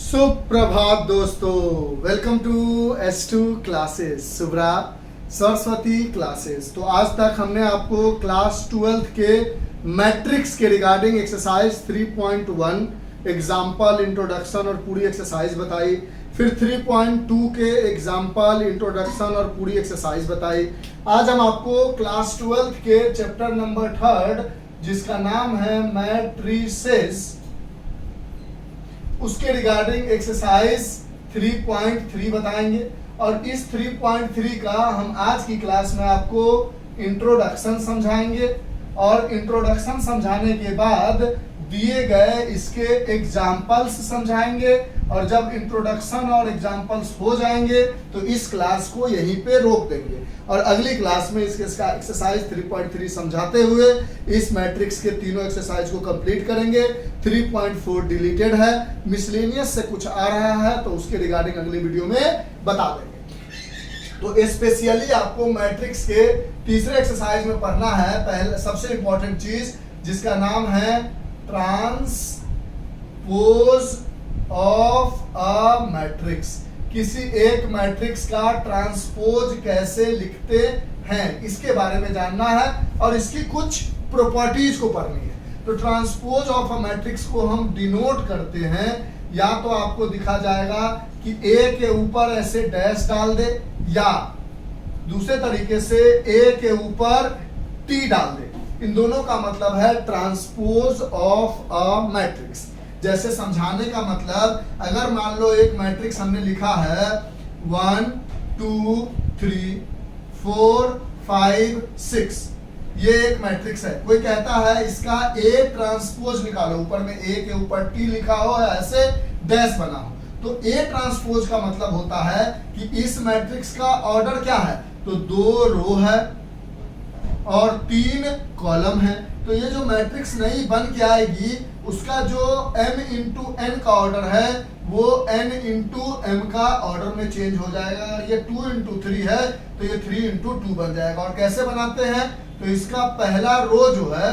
सुप्रभात दोस्तों, welcome to S2 classes, Subra Saraswati classes. तो आज तक हमने आपको क्लास 12th के मैट्रिक्स के रिगार्डिंग एक्सरसाइज 3.1 एग्जाम्पल, इंट्रोडक्शन और पूरी एक्सरसाइज बताई। फिर 3.2 के एग्जाम्पल, इंट्रोडक्शन और पूरी एक्सरसाइज बताई। आज हम आपको क्लास 12th के चैप्टर नंबर 3 जिसका नाम है मैट्रिसेस, उसके रिगार्डिंग एक्सरसाइज 3.3 बताएंगे। और इस 3.3 का हम आज की क्लास में आपको इंट्रोडक्शन समझाएंगे और इंट्रोडक्शन समझाने के बाद दिए गए इसके एग्जाम्पल्स समझाएंगे। और जब इंट्रोडक्शन और एग्जाम्पल्स हो जाएंगे तो इस क्लास को यहीं पे रोक देंगे और अगली क्लास में इसका एक्सरसाइज 3.3 समझाते हुए इस मैट्रिक्स के तीनों एक्सरसाइज को कंप्लीट करेंगे। 3.4 डिलीटेड है, मिसलेनियस से कुछ आ रहा है तो उसके रिगार्डिंग अगली वीडियो में बता देंगे। तो स्पेशली आपको मैट्रिक्स के तीसरे एक्सरसाइज में पढ़ना है पहले सबसे इंपॉर्टेंट चीज जिसका नाम है ट्रांसपोज ऑफ अ मैट्रिक्स। किसी एक मैट्रिक्स का ट्रांसपोज कैसे लिखते हैं इसके बारे में जानना है और इसकी कुछ प्रॉपर्टीज को पढ़नी है। तो ट्रांसपोज ऑफ अ मैट्रिक्स को हम डिनोट करते हैं, या तो आपको दिखा जाएगा कि ए के ऊपर ऐसे डैश डाल दे, या दूसरे तरीके से ए के ऊपर टी डाल दे। इन दोनों का मतलब है ट्रांसपोज ऑफ अ मैट्रिक्स। जैसे समझाने का मतलब, अगर मान लो एक मैट्रिक्स हमने लिखा है 1 2 3 4 5 6, ये एक मैट्रिक्स है। कोई कहता है इसका ए ट्रांसपोज निकालो, ऊपर में ए के ऊपर टी लिखा हो, ऐसे डैश बना हो, तो ए ट्रांसपोज का मतलब होता है कि इस मैट्रिक्स का ऑर्डर क्या है, तो 2 रो है और 3 कॉलम है। तो ये जो मैट्रिक्स नई बन के आएगी उसका जो m इंटू n का ऑर्डर है वो n इंटू m का ऑर्डर में चेंज हो जाएगा। ये 2 इंटू 3 है तो ये 3 इंटू 2 बन जाएगा। और कैसे बनाते हैं, तो इसका पहला रो जो है,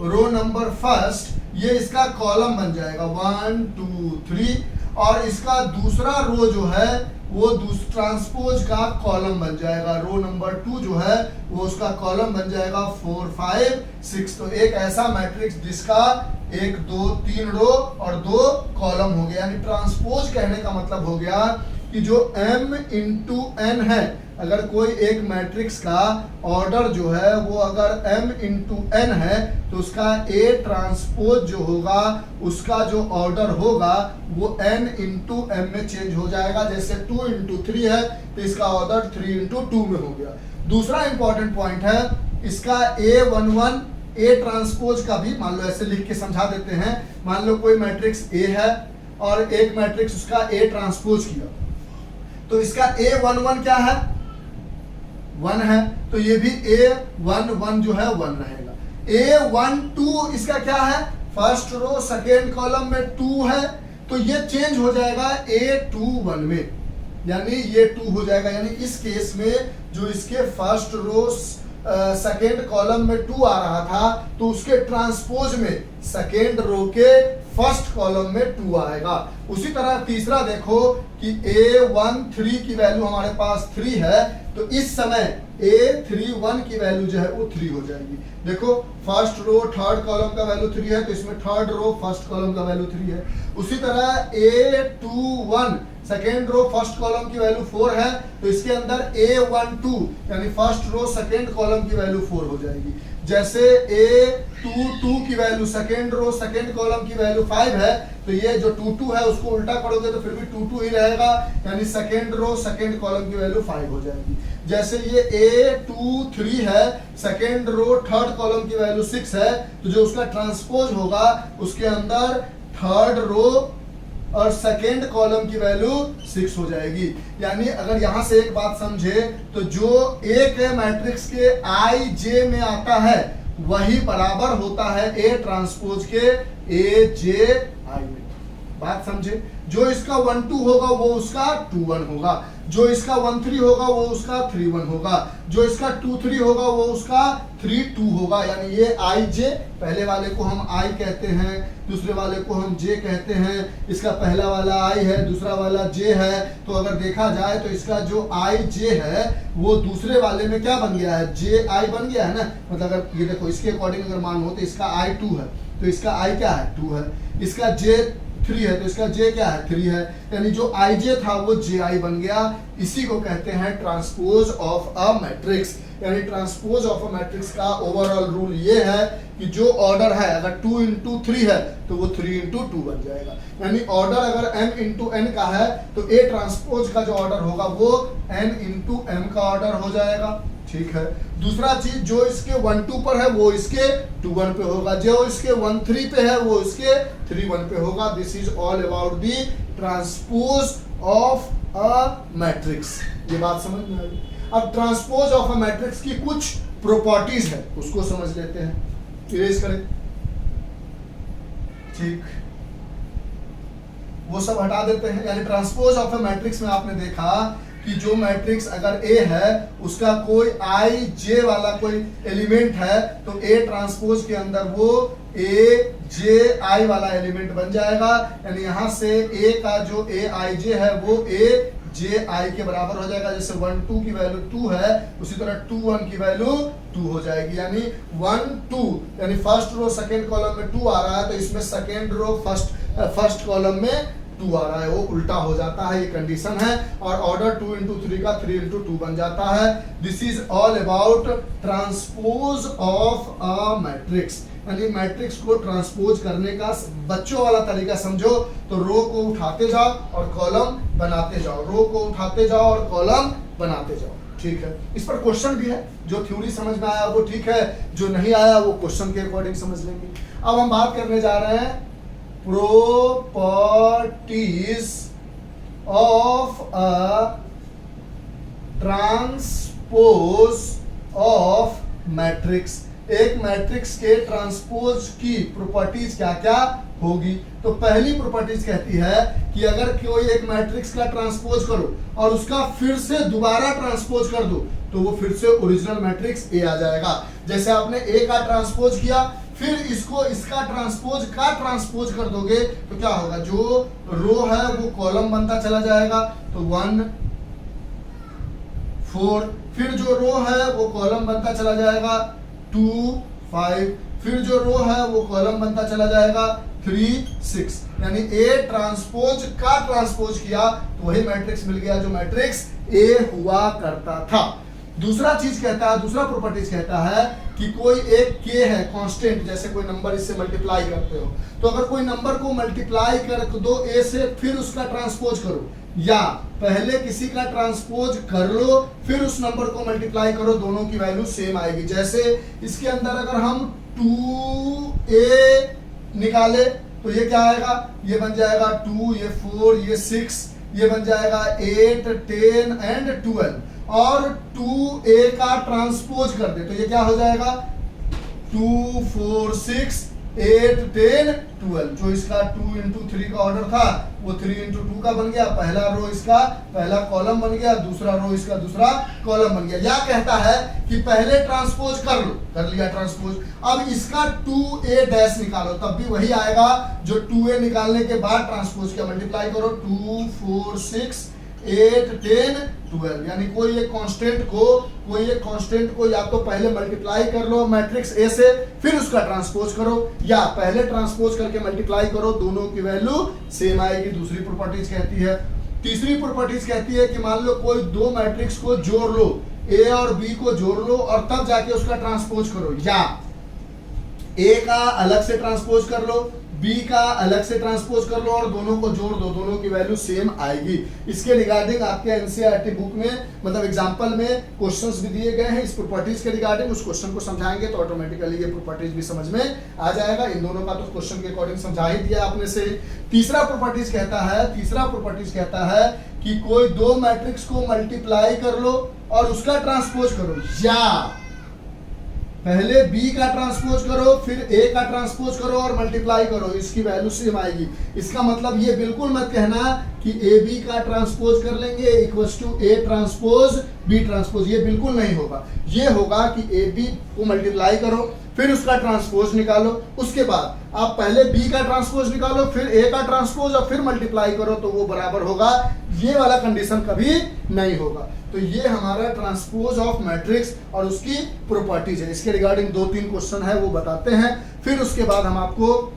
रो नंबर फर्स्ट, ये इसका कॉलम बन जाएगा 1 2 3, और इसका दूसरा रो जो है वो ट्रांसपोज का कॉलम बन जाएगा। रो नंबर 2 जो है वो उसका कॉलम बन जाएगा 4 5 6। तो एक ऐसा मैट्रिक्स जिसका 1 2 3 रो और 2 कॉलम हो गया। यानी ट्रांसपोज कहने का मतलब हो गया कि जो m इंटू n है, अगर कोई एक मैट्रिक्स का ऑर्डर जो है वो अगर m इंटू n है तो उसका a ट्रांसपोज जो होगा उसका जो ऑर्डर होगा वो n इंटू m में चेंज हो जाएगा। जैसे 2 इंटू 3 है तो इसका ऑर्डर 3 इंटू 2 में हो गया। दूसरा इंपॉर्टेंट पॉइंट है इसका a11 a ट्रांसपोज का भी मान लो ऐसे लिख के समझा देते हैं। मान लो कोई मैट्रिक्स a है और एक मैट्रिक्स उसका a ट्रांसपोज किया, तो इसका a11 क्या है, 1 है, तो ये भी a11 जो है 1 रहेगा। a12 इसका क्या है, फर्स्ट रो सेकेंड कॉलम में 2 है, तो ये चेंज हो जाएगा a21 में, यानी ये 2 हो जाएगा। यानी इस केस में जो इसके फर्स्ट रो सेकेंड कॉलम में 2 आ रहा था तो उसके ट्रांसपोज में सेकेंड रो के फर्स्ट कॉलम में 2 आएगा। उसी तरह तीसरा देखो कि a13 की वैल्यू हमारे पास 3 है, तो इस समय a31 की वैल्यू जो है वो 3 हो जाएगी। देखो फर्स्ट रो थर्ड कॉलम का वैल्यू 3 है तो इसमें थर्ड रो फर्स्ट कॉलम का वैल्यू 3 है। उसी तरह a21 second row first column की वैल्यू 4 है तो इसके अंदर a12 यानी फर्स्ट रो सेकेंड कॉलम की वैल्यू 4 हो जाएगी। जैसे a22 की value second row second column की वैल्यू 5 है तो ये जो 22 है उसको उल्टा करोगे तो फिर भी 22 ही रहेगा, यानी सेकेंड रो सेकेंड कॉलम की वैल्यू 5 हो जाएगी। जैसे ये a23 है, सेकेंड रो थर्ड कॉलम की वैल्यू 6 है, तो जो उसका ट्रांसपोज होगा उसके अंदर थर्ड रो और सेकेंड कॉलम की वैल्यू 6 हो जाएगी। यानी अगर यहां से एक बात समझे तो जो एक मैट्रिक्स के आई जे में आता है वही बराबर होता है ए ट्रांसपोज के ए जे आई में। बात समझे, जो इसका 1 2 होगा वो उसका 2 1 होगा, जो इसका 1 3 होगा वो उसका 3 1 होगा, जो इसका 2 3 होगा वो उसका 3 2 होगा, यानी ये आई जे, पहले वाले को हम आई कहते हैं, दूसरे वाले को हम जे कहते हैं, इसका पहला वाला आई है, दूसरा वाला जे है। तो अगर देखा जाए तो इसका जो आई जे है वो दूसरे वाले में क्या बन गया है, जे आई बन गया है ना। मतलब अगर ये देखो इसके अकॉर्डिंग अगर मान हो तो इसका आई 2 है, तो इसका आई क्या है 2 है, इसका जे 3 है तो इसका जे क्या है 3 है, यानी जो आई जे था वो जे आई बन गया। इसी को कहते हैं ट्रांसपोज ऑफ अ मैट्रिक्स। यानी ट्रांसपोज ऑफ अ मैट्रिक्स का ओवरऑल रूल ये है कि जो ऑर्डर है अगर 2 into 3 है तो वो 3 into 2 बन जाएगा। यानी ऑर्डर अगर m into n का है तो ए ट्रांसपोज का जो ऑर्डर होगा वो n into m का ऑर्डर हो जाएगा। ठीक है, दूसरा चीज जो इसके 1 2 पर है वो इसके 2 1 पे होगा, जो इसके 1 3 पे है वो इसके 3 1 पे होगा। This is all about the transpose of a matrix. ये बात समझ में आई। अब ट्रांसपोज ऑफ अ मैट्रिक्स की कुछ प्रॉपर्टीज है उसको समझ लेते हैं। इरेज करें, ठीक, वो सब हटा देते हैं। यानी ट्रांसपोज ऑफ अ मैट्रिक्स में आपने देखा कि जो मैट्रिक्स अगर ए है उसका कोई आई जे वाला कोई एलिमेंट है तो ए ट्रांसपोज के अंदर वो ए जे आई वाला एलिमेंट बन जाएगा। यानी यहां से ए का जो ए आई जे है वो ए जे आई के बराबर हो जाएगा। जैसे 1 2 की वैल्यू 2 है उसी तरह 2 1 की वैल्यू 2 हो जाएगी। यानी 1 2 यानी फर्स्ट रो सेकंड कॉलम में 2 आ रहा है तो इसमें सेकंड रो फर्स्ट कॉलम में 2 आ रहा है, वो उल्टा हो जाता है, ये कंडीशन है। और ऑर्डर 2 into 3 का 3 into 2 बन जाता है। This is all about transpose of a matrix. यानी मैट्रिक्स को ट्रांसपोज करने का बच्चों वाला तरीका समझो तो रो को उठाते जाओ और कॉलम बनाते जाओ, रो को उठाते जाओ और कॉलम बनाते जाओ। ठीक है, इस पर क्वेश्चन भी है, जो थ्योरी समझ में आया वो ठीक है, जो नहीं आया वो क्वेश्चन के अकॉर्डिंग समझ लेंगे। अब हम बात करने जा रहे हैं properties of a transpose of matrix। एक मैट्रिक्स के ट्रांसपोज की प्रॉपर्टीज क्या क्या होगी। तो पहली प्रॉपर्टीज कहती है कि अगर कोई एक मैट्रिक्स का ट्रांसपोज करो और उसका फिर से दोबारा ट्रांसपोज कर दो तो वो फिर से ओरिजिनल मैट्रिक्स ए आ जाएगा। जैसे आपने ए का ट्रांसपोज किया फिर इसको इसका ट्रांसपोज कर दोगे तो क्या होगा, जो रो है वो कॉलम बनता चला जाएगा। तो 1 4, फिर जो रो है वो कॉलम बनता चला जाएगा 2 5, फिर जो रो है वो कॉलम बनता चला जाएगा 3 6। यानी ए ट्रांसपोज का ट्रांसपोज किया तो वही मैट्रिक्स मिल गया जो मैट्रिक्स ए हुआ करता था। दूसरा चीज कहता है, दूसरा प्रॉपर्टीज कहता है कि कोई एक के है कांस्टेंट, जैसे कोई नंबर इससे मल्टीप्लाई करते हो तो अगर कोई नंबर को मल्टीप्लाई कर दो ए से फिर उसका ट्रांसपोज करो, या पहले किसी का ट्रांसपोज कर लो फिर उस नंबर को मल्टीप्लाई करो, दोनों की वैल्यू सेम आएगी। जैसे इसके अंदर अगर हम 2a निकाले तो ये क्या आएगा, ये बन जाएगा 2, ये 4, ये 6, ये बन जाएगा 8 10 एंड 12। और 2a का ट्रांसपोज कर दे तो ये क्या हो जाएगा 2 4 6 8 10 12। जो इसका 2 into 3 का ऑर्डर था वो 3 into 2 का बन गया। पहला रो इसका पहला कॉलम बन गया, दूसरा रो इसका दूसरा कॉलम बन गया। या कहता है कि पहले ट्रांसपोज कर लो, कर लिया ट्रांसपोज, अब इसका 2a डैश निकालो तब भी वही आएगा जो 2a निकालने के बाद ट्रांसपोज किया। मल्टीप्लाई करो 2 4 6 8 10 12। यानी कोई एक कांस्टेंट को या तो पहले मल्टीप्लाई कर लो मैट्रिक्स ए से फिर उसका ट्रांसपोज करो, या पहले ट्रांसपोज करके मल्टीप्लाई करो, दोनों की वैल्यू सेम आएगी। दूसरी प्रॉपर्टीज कहती है। तीसरी प्रॉपर्टीज कहती है कि मान लो कोई दो मैट्रिक्स को जोड़ लो, ए और बी को जोड़ लो और तब जाके उसका ट्रांसपोज करो, या ए का अलग से ट्रांसपोज कर लो, बी का अलग से ट्रांसपोज कर लो और दोनों को जोड़ दो, दोनों की वैल्यू सेम आएगी। इसके रिगार्डिंग आपके एनसीईआरटी बुक में मतलब एग्जांपल में क्वेश्चंस भी दिए गए हैं इस प्रॉपर्टीज के रिगार्डिंग। उस क्वेश्चन को समझाएंगे तो ऑटोमेटिकली ये प्रॉपर्टीज भी समझ में आ जाएगा। इन दोनों का तो क्वेश्चन के अकॉर्डिंग समझा ही दिया आपने से। तीसरा प्रॉपर्टीज कहता है कि कोई दो मैट्रिक्स को मल्टीप्लाई कर लो और उसका ट्रांसपोज करो, या पहले बी का ट्रांसपोज करो, फिर ए का ट्रांसपोज करो और मल्टीप्लाई करो, इसकी वैल्यू सेम आएगी। इसका मतलब ये बिल्कुल मत कहना कि ए बी का ट्रांसपोज कर लेंगे equals to A transpose B transpose, ये बिल्कुल नहीं होगा। ये होगा कि ए बी को मल्टीप्लाई करो, फिर उसका ट्रांसपोज निकालो, उसके बाद आप पहले बी का ट्रांसपोज निकालो, फिर ए का ट्रांसपोज और फिर मल्टीप्लाई करो, तो वो बराबर होगा। ये वाला कंडीशन कभी नहीं होगा। तो ये हमारा ट्रांसपोज ऑफ मैट्रिक्स और उसकी प्रॉपर्टीज है। इसके रिगार्डिंग 2-3 क्वेश्चन है, वो बताते हैं। फिर उसके बाद हम आपको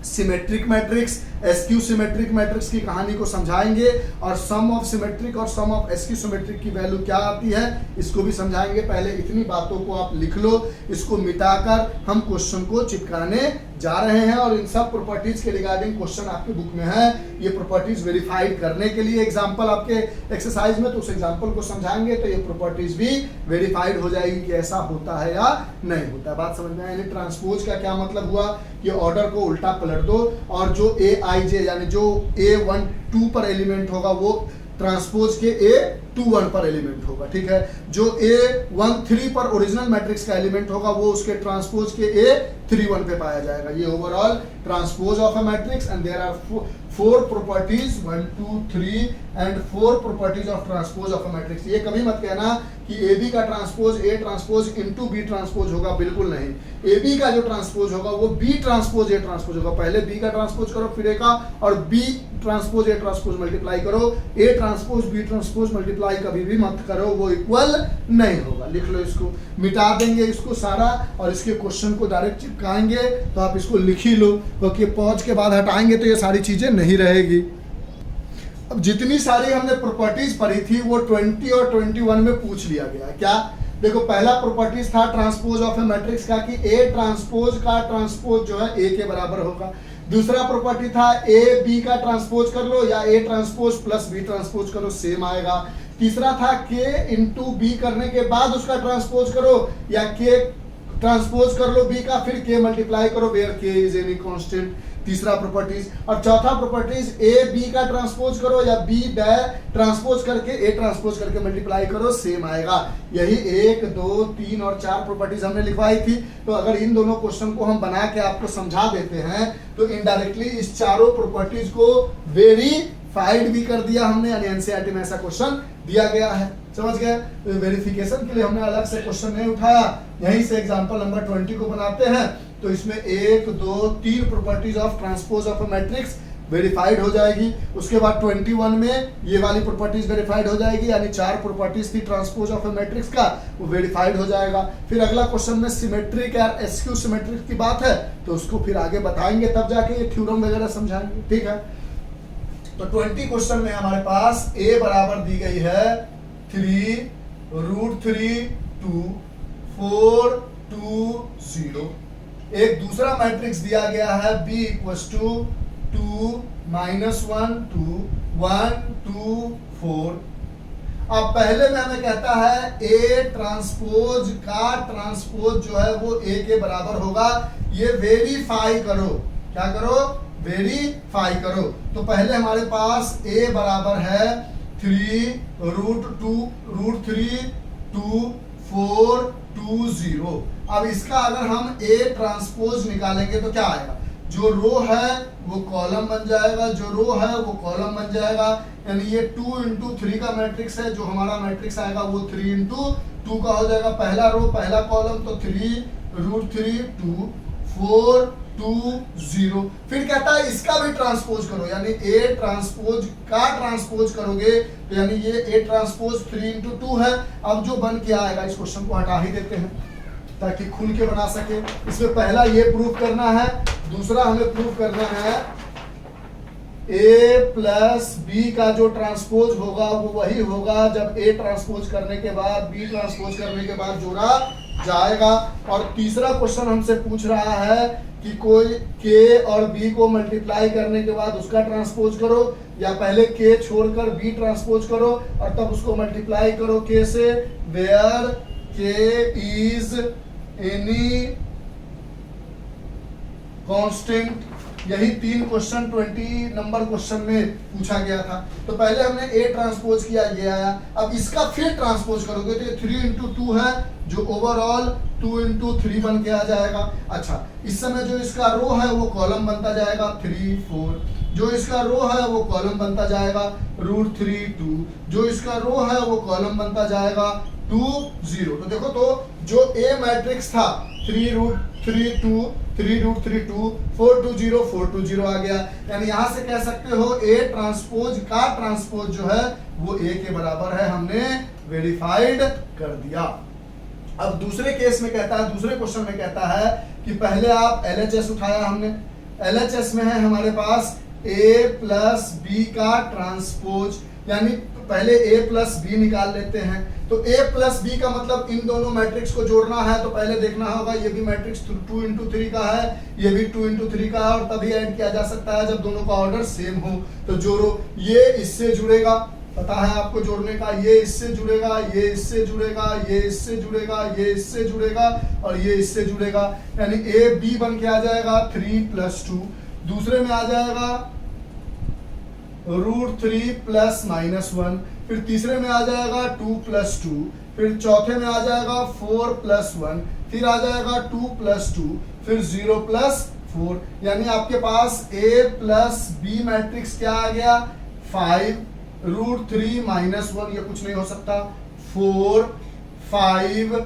symmetric matrix, SQ symmetric matrix की कहानी को समझाएंगे और सम ऑफ सिमेट्रिक और सम ऑफ एसक्यू सिमेट्रिक की वैल्यू क्या आती है इसको भी समझाएंगे। पहले इतनी बातों को आप लिख लो, इसको मिटाकर हम क्वेश्चन को चिपकाने जा रहे हैं। और इन सब प्रॉपर्टीज के रिगार्डिंग क्वेश्चन आपके बुक में है। ये प्रॉपर्टीज वेरीफाइड करने के लिए एग्जांपल आपके एक्सरसाइज में, तो उस एग्जांपल को समझाएंगे तो ये प्रॉपर्टीज भी वेरीफाइड हो जाएगी कि ऐसा होता है या नहीं होता है। बात समझ में आए? ट्रांसपोज का क्या मतलब हुआ? ये ऑर्डर को उल्टा पलट दो और जो ए आई जे यानी जो A12 पर एलिमेंट होगा वो ट्रांसपोज के A21 पर एलिमेंट होगा, ठीक है। जो A13 पर ओरिजिनल मैट्रिक्स का एलिमेंट होगा वो उसके ट्रांसपोज के A31 पे पाया जाएगा। ये overall transpose of a matrix and there are 4 properties 1 2 3 and 4 properties of transpose of a matrix. ये कभी मत कहना कि ए बी का transpose A transpose into B transpose होगा, बिल्कुल नहीं। ए बी का जो ट्रांसपोज होगा वो बी ट्रांसपोज ए ट्रांसपोज होगा। पहले बी का ट्रांसपोज करो फिर ए का, और B transpose A transpose multiply करो। A transpose B transpose multiply कभी भी मत करो, वो इक्वल नहीं होगा। लिख लो, इसको मिटा देंगे इसको सारा और इसके क्वेश्चन को डायरेक्ट चिपकाएंगे। तो आप इसको लिख ही लो, क्योंकि पॉज के बाद हटाएंगे तो ये सारी चीजें नहीं रहेगी। अब जितनी सारी हमने प्रॉपर्टीज पढ़ी थी वो 20 और 21 में पूछ लिया गया। क्या? देखो, पहला प्रॉपर्टीज था ट्रांसपोज ऑफ ए मैट्रिक्स का कि ए ट्रांसपोज का ट्रांसपोज जो है ए के बराबर होगा। दूसरा प्रॉपर्टी था ए बी का ट्रांसपोज कर लो या A transpose plus B transpose करो, सेम आएगा। तीसरा था के इंटू बी करने के बाद उसका ट्रांसपोज करो या के ट्रांसपोज कर लो बी का, फिर के मल्टीप्लाई करो वेयर के इज एनी कांस्टेंट। तीसरा प्रॉपर्टीज। और चौथा प्रॉपर्टीज ए बी का ट्रांसपोज करो या बी ट्रांसपोज करके ए ट्रांसपोज करके मल्टीप्लाई करो, सेम आएगा। यही 1 2 3 और 4 प्रॉपर्टीज हमने लिखवाई थी। तो अगर इन दोनों क्वेश्चन को हम बना के आपको समझा देते हैं तो इनडायरेक्टली इस चारों प्रॉपर्टीज को वेरीफाइड भी कर दिया हमने, यानी एनसीईआरटी में ऐसा क्वेश्चन दिया गया है। समझ गए? तो वेरिफिकेशन के लिए हमने अलग से क्वेश्चन नहीं उठाया, यहीं से एग्जांपल नंबर 20 को बनाते हैं। तो इसमें 1 2 3 properties of transpose of a matrix verified हो जाएगी। उसके बाद 21 में ये वाली प्रॉपर्टीज वेरीफाइड हो जाएगी, यानी 4 प्रॉपर्टीज थी ट्रांसपोज ऑफ अ मैट्रिक्स का, वो वेरीफाइड हो जाएगा। फिर अगला क्वेश्चन में सिमेट्रिक या एसक्यू सिमेट्रिक की बात है तो उसको फिर आगे बताएंगे, तब जाके ये थ्योरम वगैरह समझाएंगे, ठीक है। तो 20 क्वेश्चन में हमारे पास a बराबर दी गई है 3√3 2 4 2 0। एक दूसरा मैट्रिक्स दिया गया है b इक्वल्स टू 2 -1 2 1 2 4। अब पहले में हमें कहता है a ट्रांसपोज का ट्रांसपोज जो है वो a के बराबर होगा। ये वेरीफाई करो, क्या करो? वेरीफाई करो। तो पहले हमारे पास a बराबर है 3√2 2 4 2 0। अब इसका अगर हम a ट्रांसपोज निकालेंगे तो क्या आएगा? जो रो है वो कॉलम बन जाएगा, जो रो है वो कॉलम बन जाएगा। यानी ये 2 × 3 का मैट्रिक्स है, जो हमारा मैट्रिक्स आएगा वो 3 × 2 का हो जाएगा। पहला रो पहला कॉलम, तो 3√3 2 4 2 0। फिर कहता है इसका भी ट्रांसपोज करो, यानी a ट्रांसपोज का ट्रांसपोज करोगे तो यानी ये a ट्रांसपोज 3 × 2 है। अब जो बन के आएगा, इस क्वेश्चन को हटा ही देते हैं ताकि खुल के बना सके। इसमें पहला ये प्रूफ करना है, दूसरा हमें प्रूफ करना है a प्लस b का जो ट्रांसपोज होगा वो वही होगा जब a ट्रांसपोज करने के बाद b ट्रांसपोज करने के बाद जोड़ा जाएगा। और तीसरा क्वेश्चन हमसे पूछ रहा है कि कोई k और b को मल्टीप्लाई करने के बाद उसका ट्रांसपोज करो या पहले k छोड़कर b ट्रांसपोज करो और तब उसको मल्टीप्लाई करो k से, where k is any constant यही 3 क्वेश्चन 20 नंबर क्वेश्चन में पूछा गया था। तो पहले हमने ए ट्रांसपोज किया, ये आया। अब इसका फिर ट्रांसपोज करोगे तो ये 3 इंटू 2 है, जो ओवरऑल 2 इंटू 3 बन के आ जाएगा। अच्छा, इस समय जो इसका रो है वो कॉलम बनता जाएगा 3 4, जो इसका रो है वो कॉलम बनता जाएगा √3 2, जो इसका रो है वो कॉलम बनता जाएगा 2 0। तो देखो, तो जो ए मैट्रिक्स था 3√3 2 3√3 2 4 2 0 4 2 0 आ गया। यानी यहां से कह सकते हो ए ट्रांसपोज का ट्रांसपोज जो है वो ए के बराबर है, हमने वेरीफाइड कर दिया। अब दूसरे केस में कहता है, दूसरे क्वेश्चन में कहता है कि पहले आप LHS उठाया हमने, LHS में है हमारे पास a प्लस बी का ट्रांसपोज, यानी पहले a प्लस बी निकाल लेते हैं। तो a प्लस बी का मतलब इन दोनों मैट्रिक्स को जोड़ना है, तो पहले देखना होगा ये भी मैट्रिक्स 2 इंटू 3 का है, ये भी 2 इंटू 3 का है, और तभी ऐड किया जा सकता है जब दोनों का ऑर्डर सेम हो। तो जोड़ो, ये इससे जुड़ेगा, पता है आपको जोड़ने का, ये इससे जुड़ेगा, ये इससे जुड़ेगा, ये इससे जुड़ेगा, ये इससे जुड़ेगा, और ये इससे जुड़ेगा। यानी ए बी बन के आ जाएगा 3 + 2, दूसरे में आ जाएगा √3 + -1, फिर तीसरे में आ जाएगा 2 + 2, फिर चौथे में आ जाएगा 4 + 1, फिर आ जाएगा 2 + 2, फिर 0 + 4। यानी आपके पास a प्लस बी मैट्रिक्स क्या आ गया 5 √3 -1, ये कुछ नहीं हो सकता, 4 5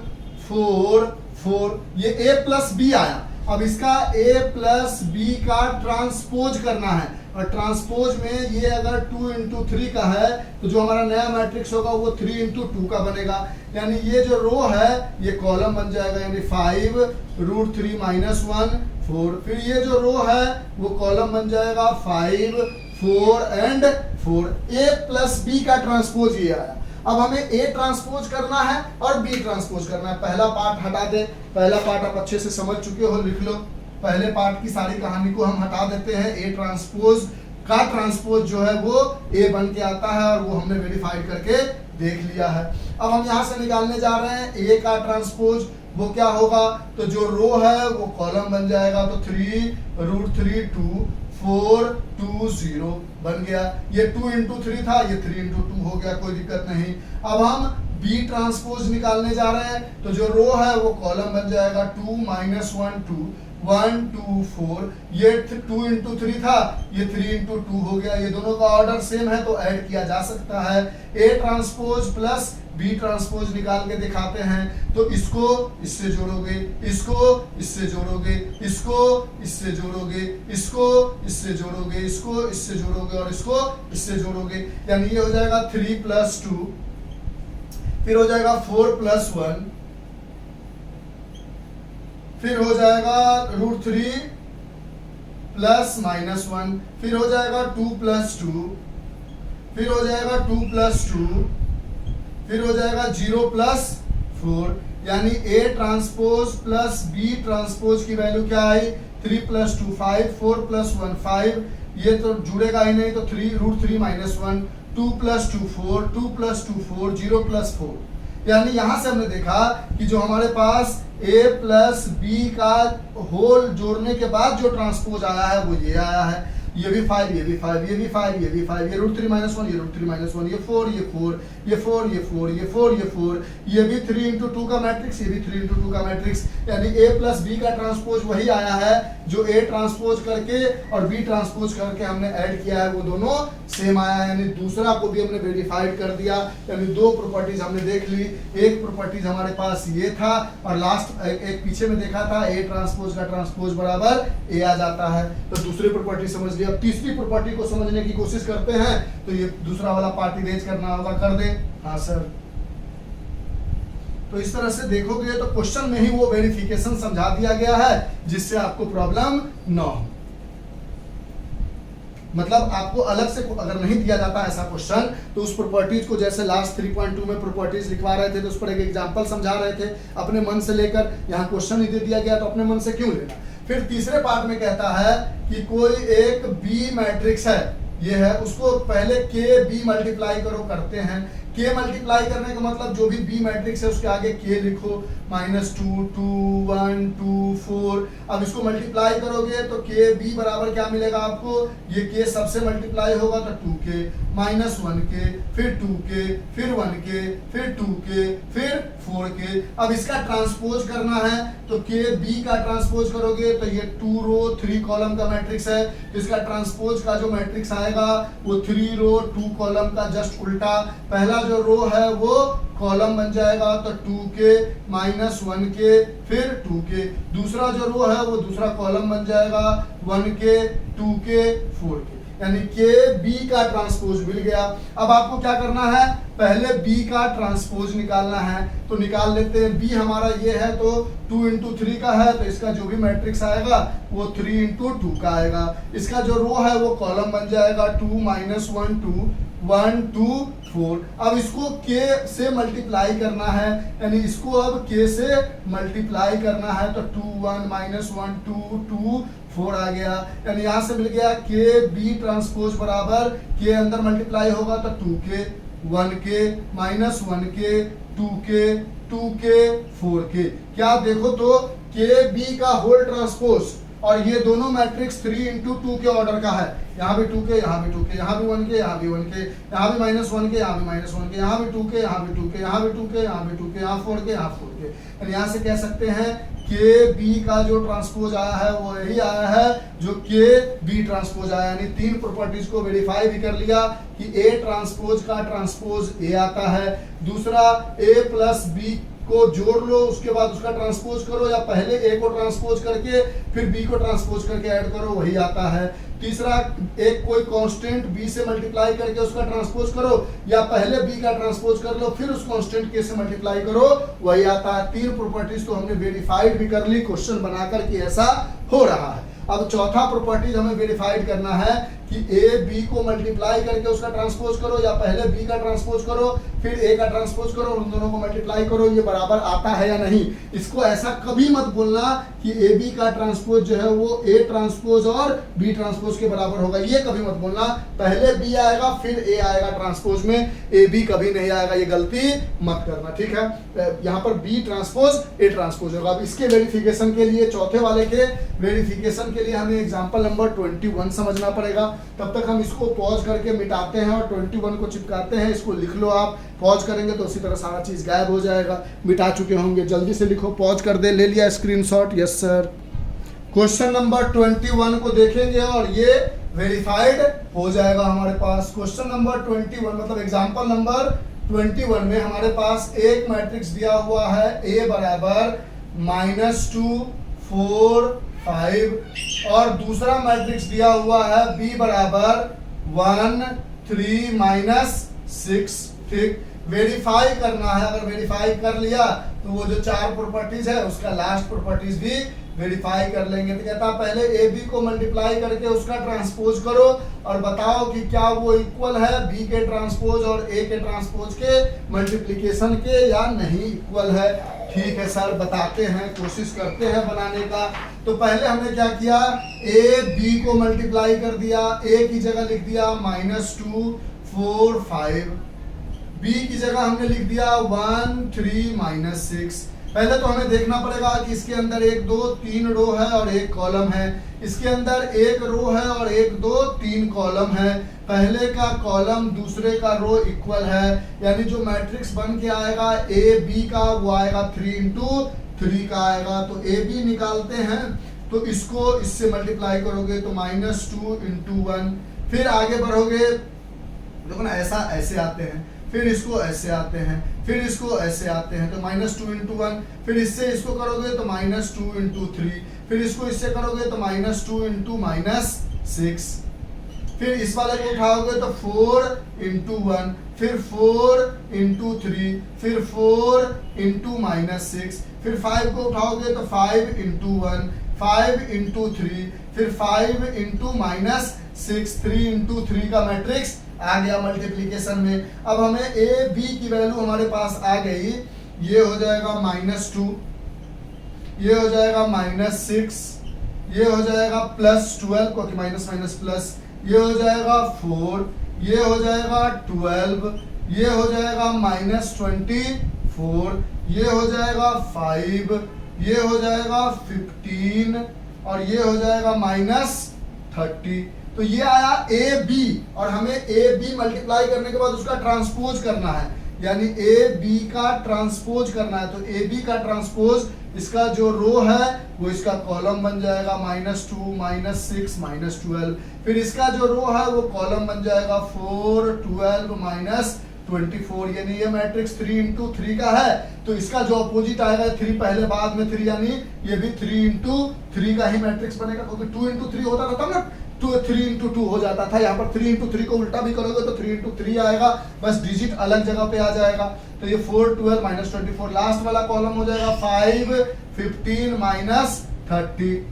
4 4, ये a प्लस बी आया। अब इसका a प्लस बी का ट्रांसपोज करना है, और ट्रांसपोज में ये अगर 2 इंटू 3 का है तो जो हमारा नया मैट्रिक्स होगा वो 3 इंटू 2 का बनेगा। यानी ये जो रो है ये कॉलम बन जाएगा, यानी 5 √3 -1 4, फिर ये जो रो है वो कॉलम बन जाएगा 5 4 एंड 4। a प्लस बी का ट्रांसपोज ये आया। अब हमें a ट्रांसपोज करना है और b ट्रांसपोज करना है। पहला पार्ट हटा दे, पहला पार्ट आप अच्छे से समझ चुके हो, लिख लो। पहले पार्ट की सारी कहानी को हम हटा देते हैं, a ट्रांसपोज का ट्रांसपोज जो है वो a बन के आता है, और वो हमने वेरीफाइड करके देख लिया है। अब हम यहाँ से निकालने जा रहे हैं a का ट्रांसपोज, वो क्या होगा, तो जो रो है वो कॉलम बन जाएगा, तो 3 √3 2 4 2 0 बन गया। ये 2 इंटू 3 था, ये 3 इंटू 2 हो गया, कोई दिक्कत नहीं। अब हम बी ट्रांसपोज निकालने जा रहे हैं, तो जो रो है वो कॉलम बन जाएगा 2 -1 2 1 2 4, ये 2 इंटू 3 था, ये 3 इंटू 2 हो गया। ये दोनों का ऑर्डर सेम है तो ऐड किया जा सकता है। a transpose plus B transpose निकाल के दिखाते हैं, तो इसको इससे जोड़ोगे, इसको इससे जोड़ोगे, इसको इससे जोड़ोगे, इसको इससे जोड़ोगे, इसको इससे जोड़ोगे, और इसको इससे जोड़ोगे। यानी ये हो जाएगा 3 + 2, फिर हो जाएगा 4 + 1, फिर हो जाएगा √3 + -1, फिर हो जाएगा 2 + 2, फिर हो जाएगा 2 + 2, फिर हो जाएगा 0 + 4। यानी a transpose plus b transpose की वैल्यू क्या आई 3 + 2 5 4 + 1 5, ये तो जुड़ेगा ही नहीं, तो 3 √3 -1 2 + 2 4 2 + 2 4 0 + 4। यानी यहां से हमने देखा कि जो हमारे पास a प्लस बी का होल जोड़ने के बाद जो ट्रांसपोज आया है वो ये आया है। ये भी 5, ये भी 5, ये भी 5, ये भी 5, ये √3 -1, ये √3 -1, ये 4, ये 4, ये 4, ये 4, ये 4, ये 4, ये भी 3 इंटू 2 का मैट्रिक्स, ये भी 3 इंटू 2 का मैट्रिक्स। यानी a प्लस बी का ट्रांसपोज वही आया है जो a ट्रांसपोज करके और b ट्रांसपोज करके हमने ऐड किया है, वो दोनों सेम आया है। यानी दूसरा को भी हमने वेरीफाइड कर दिया। यानी 2 प्रॉपर्टीज हमने देख ली। एक प्रॉपर्टीज हमारे पास ये था, और लास्ट एक पीछे में देखा था a ट्रांसपोज का ट्रांसपोज बराबर a आ जाता है। तो दूसरी प्रॉपर्टी समझ लिया। अब तीसरी प्रॉपर्टी को समझने की कोशिश करते हैं, तो ये दूसरा वाला पार्ट इरेज करना होगा, कर दे। हाँ सर। तो इस तरह से देखोगे तो क्वेश्चन में ही वो वेरिफिकेशन समझा दिया गया है जिससे आपको प्रॉब्लम न हो। मतलब आपको अलग से अगर नहीं दिया जाता ऐसा क्वेश्चन, तो उस प्रॉपर्टीज को जैसे लास्ट 3.2 में प्रॉपर्टीज लिखवा रहे थे तो उस पर एक एग्जांपल समझा रहे थे अपने मन से लेकर, यहाँ क्वेश्चन ही दे दिया गया तो अपने मन से क्यों लेना। फिर तीसरे पार्ट में कहता है कि कोई एक बी मैट्रिक्स है, ये है, उसको पहले के बी मल्टीप्लाई करो, करते हैं। के मल्टीप्लाई करने का मतलब जो भी बी मैट्रिक्स है उसके आगे के लिखो, -2 2 1 2 4। अब इसको मल्टीप्लाई करोगे तो के बी बराबर क्या मिलेगा आपको, ये के सबसे मल्टीप्लाई होगा तो 2k, -1k, फिर 2k, फिर 1k, फिर 2k, फिर 4k। अब इसका ट्रांसपोज करना है तो के बी का ट्रांसपोज करोगे तो ये 2 रो 3 कॉलम का मैट्रिक्स है, इसका ट्रांसपोज का जो मैट्रिक्स आएगा वो 3 रो 2 कॉलम का जस्ट उल्टा। पहला जो रो है वो कॉलम बन जाएगा तो 2k -1k फिर 2k। दूसरा जो रो है वो दूसरा कॉलम बन जाएगा 1k 2k 4k, यानी के बी का ट्रांसपोज मिल गया। अब आपको क्या करना है, पहले बी का ट्रांसपोज निकालना है, तो निकाल लेते हैं। बी हमारा ये है तो 2 into 3 का है, तो इसका जो भी मैट्रिक्स आएगा वो 3 into 2 का आएगा। इसका जो रो है वो कॉलम बन जाएगा 2 -1 2 1 2 4। अब इसको के से मल्टीप्लाई करना है, यानी इसको अब के से मल्टीप्लाई करना है तो 2 1 -1 2 2 4 आ गया, यानी यहां से मिल गया के बी ट्रांसपोज बराबर के अंदर मल्टीप्लाई होगा तो 2k 1k -1k 2k 2k 4k। क्या देखो तो के बी का होल ट्रांसपोज और ये दोनों मैट्रिक्स 3 into 2 के ऑर्डर का है। यहाँ भी 2k, यहाँ भी 2k, यहाँ भी 1k, यहाँ भी 1k, यहाँ भी -1k, यहाँ भी -1k, यहाँ भी 2k, यहाँ भी 2k, यहाँ भी 2k, यहाँ भी 2k, यहाँ 4k, यहाँ 4k। यानी यहाँ से कह सकते हैं के बी का जो ट्रांसपोज आया है वो यही आया है जो के बी ट्रांसपोज आया, यानी 3 प्रॉपर्टीज को वेरीफाई भी कर लिया कि ए ट्रांसपोज का ट्रांसपोज ए आता है। दूसरा ए प्लस बी को जोड़ लो, उसके बाद उसका ट्रांसपोज करो, या पहले ए को ट्रांसपोज करके फिर बी को ट्रांसपोज करके ऐड करो, वही आता है। तीसरा, एक कोई कांस्टेंट बी से मल्टीप्लाई करके उसका ट्रांसपोज करो, या पहले बी का ट्रांसपोज कर लो फिर उस कांस्टेंट के से मल्टीप्लाई करो, वही आता है। 3 प्रॉपर्टीज तो हमने वेरीफाइड भी कर ली क्वेश्चन बनाकर कि ऐसा हो रहा है। अब चौथा प्रॉपर्टीज हमें वेरीफाइड करना है कि ए बी को मल्टीप्लाई करके उसका ट्रांसपोज करो, या पहले बी का ट्रांसपोज करो फिर ए का ट्रांसपोज करो, उन दोनों को मल्टीप्लाई करो, ये बराबर आता है या नहीं। इसको ऐसा कभी मत बोलना कि ए बी का ट्रांसपोज जो है वो ए ट्रांसपोज और बी ट्रांसपोज के बराबर होगा, ये कभी मत बोलना। पहले बी आएगा फिर ए आएगा ट्रांसपोज में, ए बी कभी नहीं आएगा, ये गलती मत करना, ठीक है। यहाँ पर बी ट्रांसपोज ए ट्रांसपोज होगा। अब इसके वेरिफिकेशन के लिए, चौथे वाले के वेरिफिकेशन के लिए हमें एग्जाम्पल नंबर 21 समझना पड़ेगा। तब तक हम इसको पॉज करके मिटाते हैं और 21 को चिपकाते हैं। इसको लिख लो आप, पॉज करेंगे तो उसी तरह सारा चीज गायब हो जाएगा, मिटा चुके होंगे। जल्दी से लिखो, पॉज कर दे, ले लिया screenshot, yes sir. Question number 21 को देखेंगे और ये वेरीफाइड हो जाएगा हमारे पास। क्वेश्चन नंबर 21 मतलब एग्जाम्पल नंबर 21 में हमारे पास एक मैट्रिक्स दिया हुआ है ए बराबर -2 4 5 और दूसरा मैट्रिक्स दिया हुआ है बी बराबर 1 3 -6। ठीक, वेरीफाई करना है। अगर वेरीफाई कर लिया तो वो जो 4 प्रॉपर्टीज है उसका लास्ट प्रॉपर्टीज भी वेरीफाई कर लेंगे। तो कहता है पहले ए बी को मल्टीप्लाई करके उसका ट्रांसपोज करो और बताओ कि क्या वो इक्वल है बी के ट्रांसपोज और ए के ट्रांसपोज के मल्टीप्लिकेशन के या नहीं इक्वल है। ठीक है सर, बताते हैं, कोशिश करते हैं बनाने का। तो पहले हमने क्या किया, ए बी को मल्टीप्लाई कर दिया, ए की जगह लिख दिया -2 4 5, बी की जगह हमने लिख दिया 1 3 -6। पहले तो हमें देखना पड़ेगा कि इसके अंदर 1 2 3 रो है और 1 कॉलम है, इसके अंदर 1 रो है और 1 2 3 कॉलम है। पहले का कॉलम दूसरे का रो इक्वल है, यानी जो मैट्रिक्स बन के आएगा ए बी का वो आएगा 3 into 3 का आएगा। तो ए बी निकालते हैं तो इसको इससे मल्टीप्लाई करोगे तो -2 into 1, फिर आगे बढ़ोगे, देखो ना ऐसा ऐसे आते हैं, फिर इसको ऐसे आते हैं, फिर इसको ऐसे आते हैं, तो -2 into 1, फिर इससे इसको करोगे तो -2 into 3, फिर इसको इससे करोगे तो -2 into -6, फिर इस वाले को उठाओगे तो 4 into 1, फिर 4 into 3, फिर 4 into -6, फिर 5 को उठाओगे तो 5 into 1, 5 into 3, फिर 5 into -6, 3 into 3 का मैट्रिक्स आ गया मल्टीप्लिकेशन में। अब हमें ए बी की वैल्यू हमारे पास आ गई, ये हो जाएगा -2, ये हो जाएगा -6, ये हो जाएगा +12 क्योंकि माइनस माइनस प्लस, ये हो जाएगा 4, ये हो जाएगा 12, ये हो जाएगा -24, ये हो जाएगा 5, ये हो जाएगा 15 और ये हो जाएगा -30। तो ये आया ए बी, और हमें ए बी मल्टीप्लाई करने के बाद उसका ट्रांसपोज करना है, यानी ए बी का ट्रांसपोज करना है। तो ए बी का ट्रांसपोज, इसका जो रो है वो इसका कॉलम बन जाएगा -2, -6, -12। फिर इसका जो रो है वो कॉलम बन जाएगा 4, 12, -24, यानी ये मैट्रिक्स 3 इंटू 3 का है। तो इसका जो अपोजिट आएगा 3 पहले बाद में 3, यानी ये भी 3 इंटू 3 का ही मैट्रिक्स बनेगा, क्योंकि 2 इंटू 3 होता था तब ना 3 इंटू 2 हो जाता था। यहाँ पर 3 इंटू 3 को उल्टा भी करोगे तो 3 इंटू 3 आएगा, बस डिजिट अलग जगह पे आ जाएगा। तो ये 4, 12, -24, लास्ट वाला कॉलम हो जाएगा 5, 15, -30।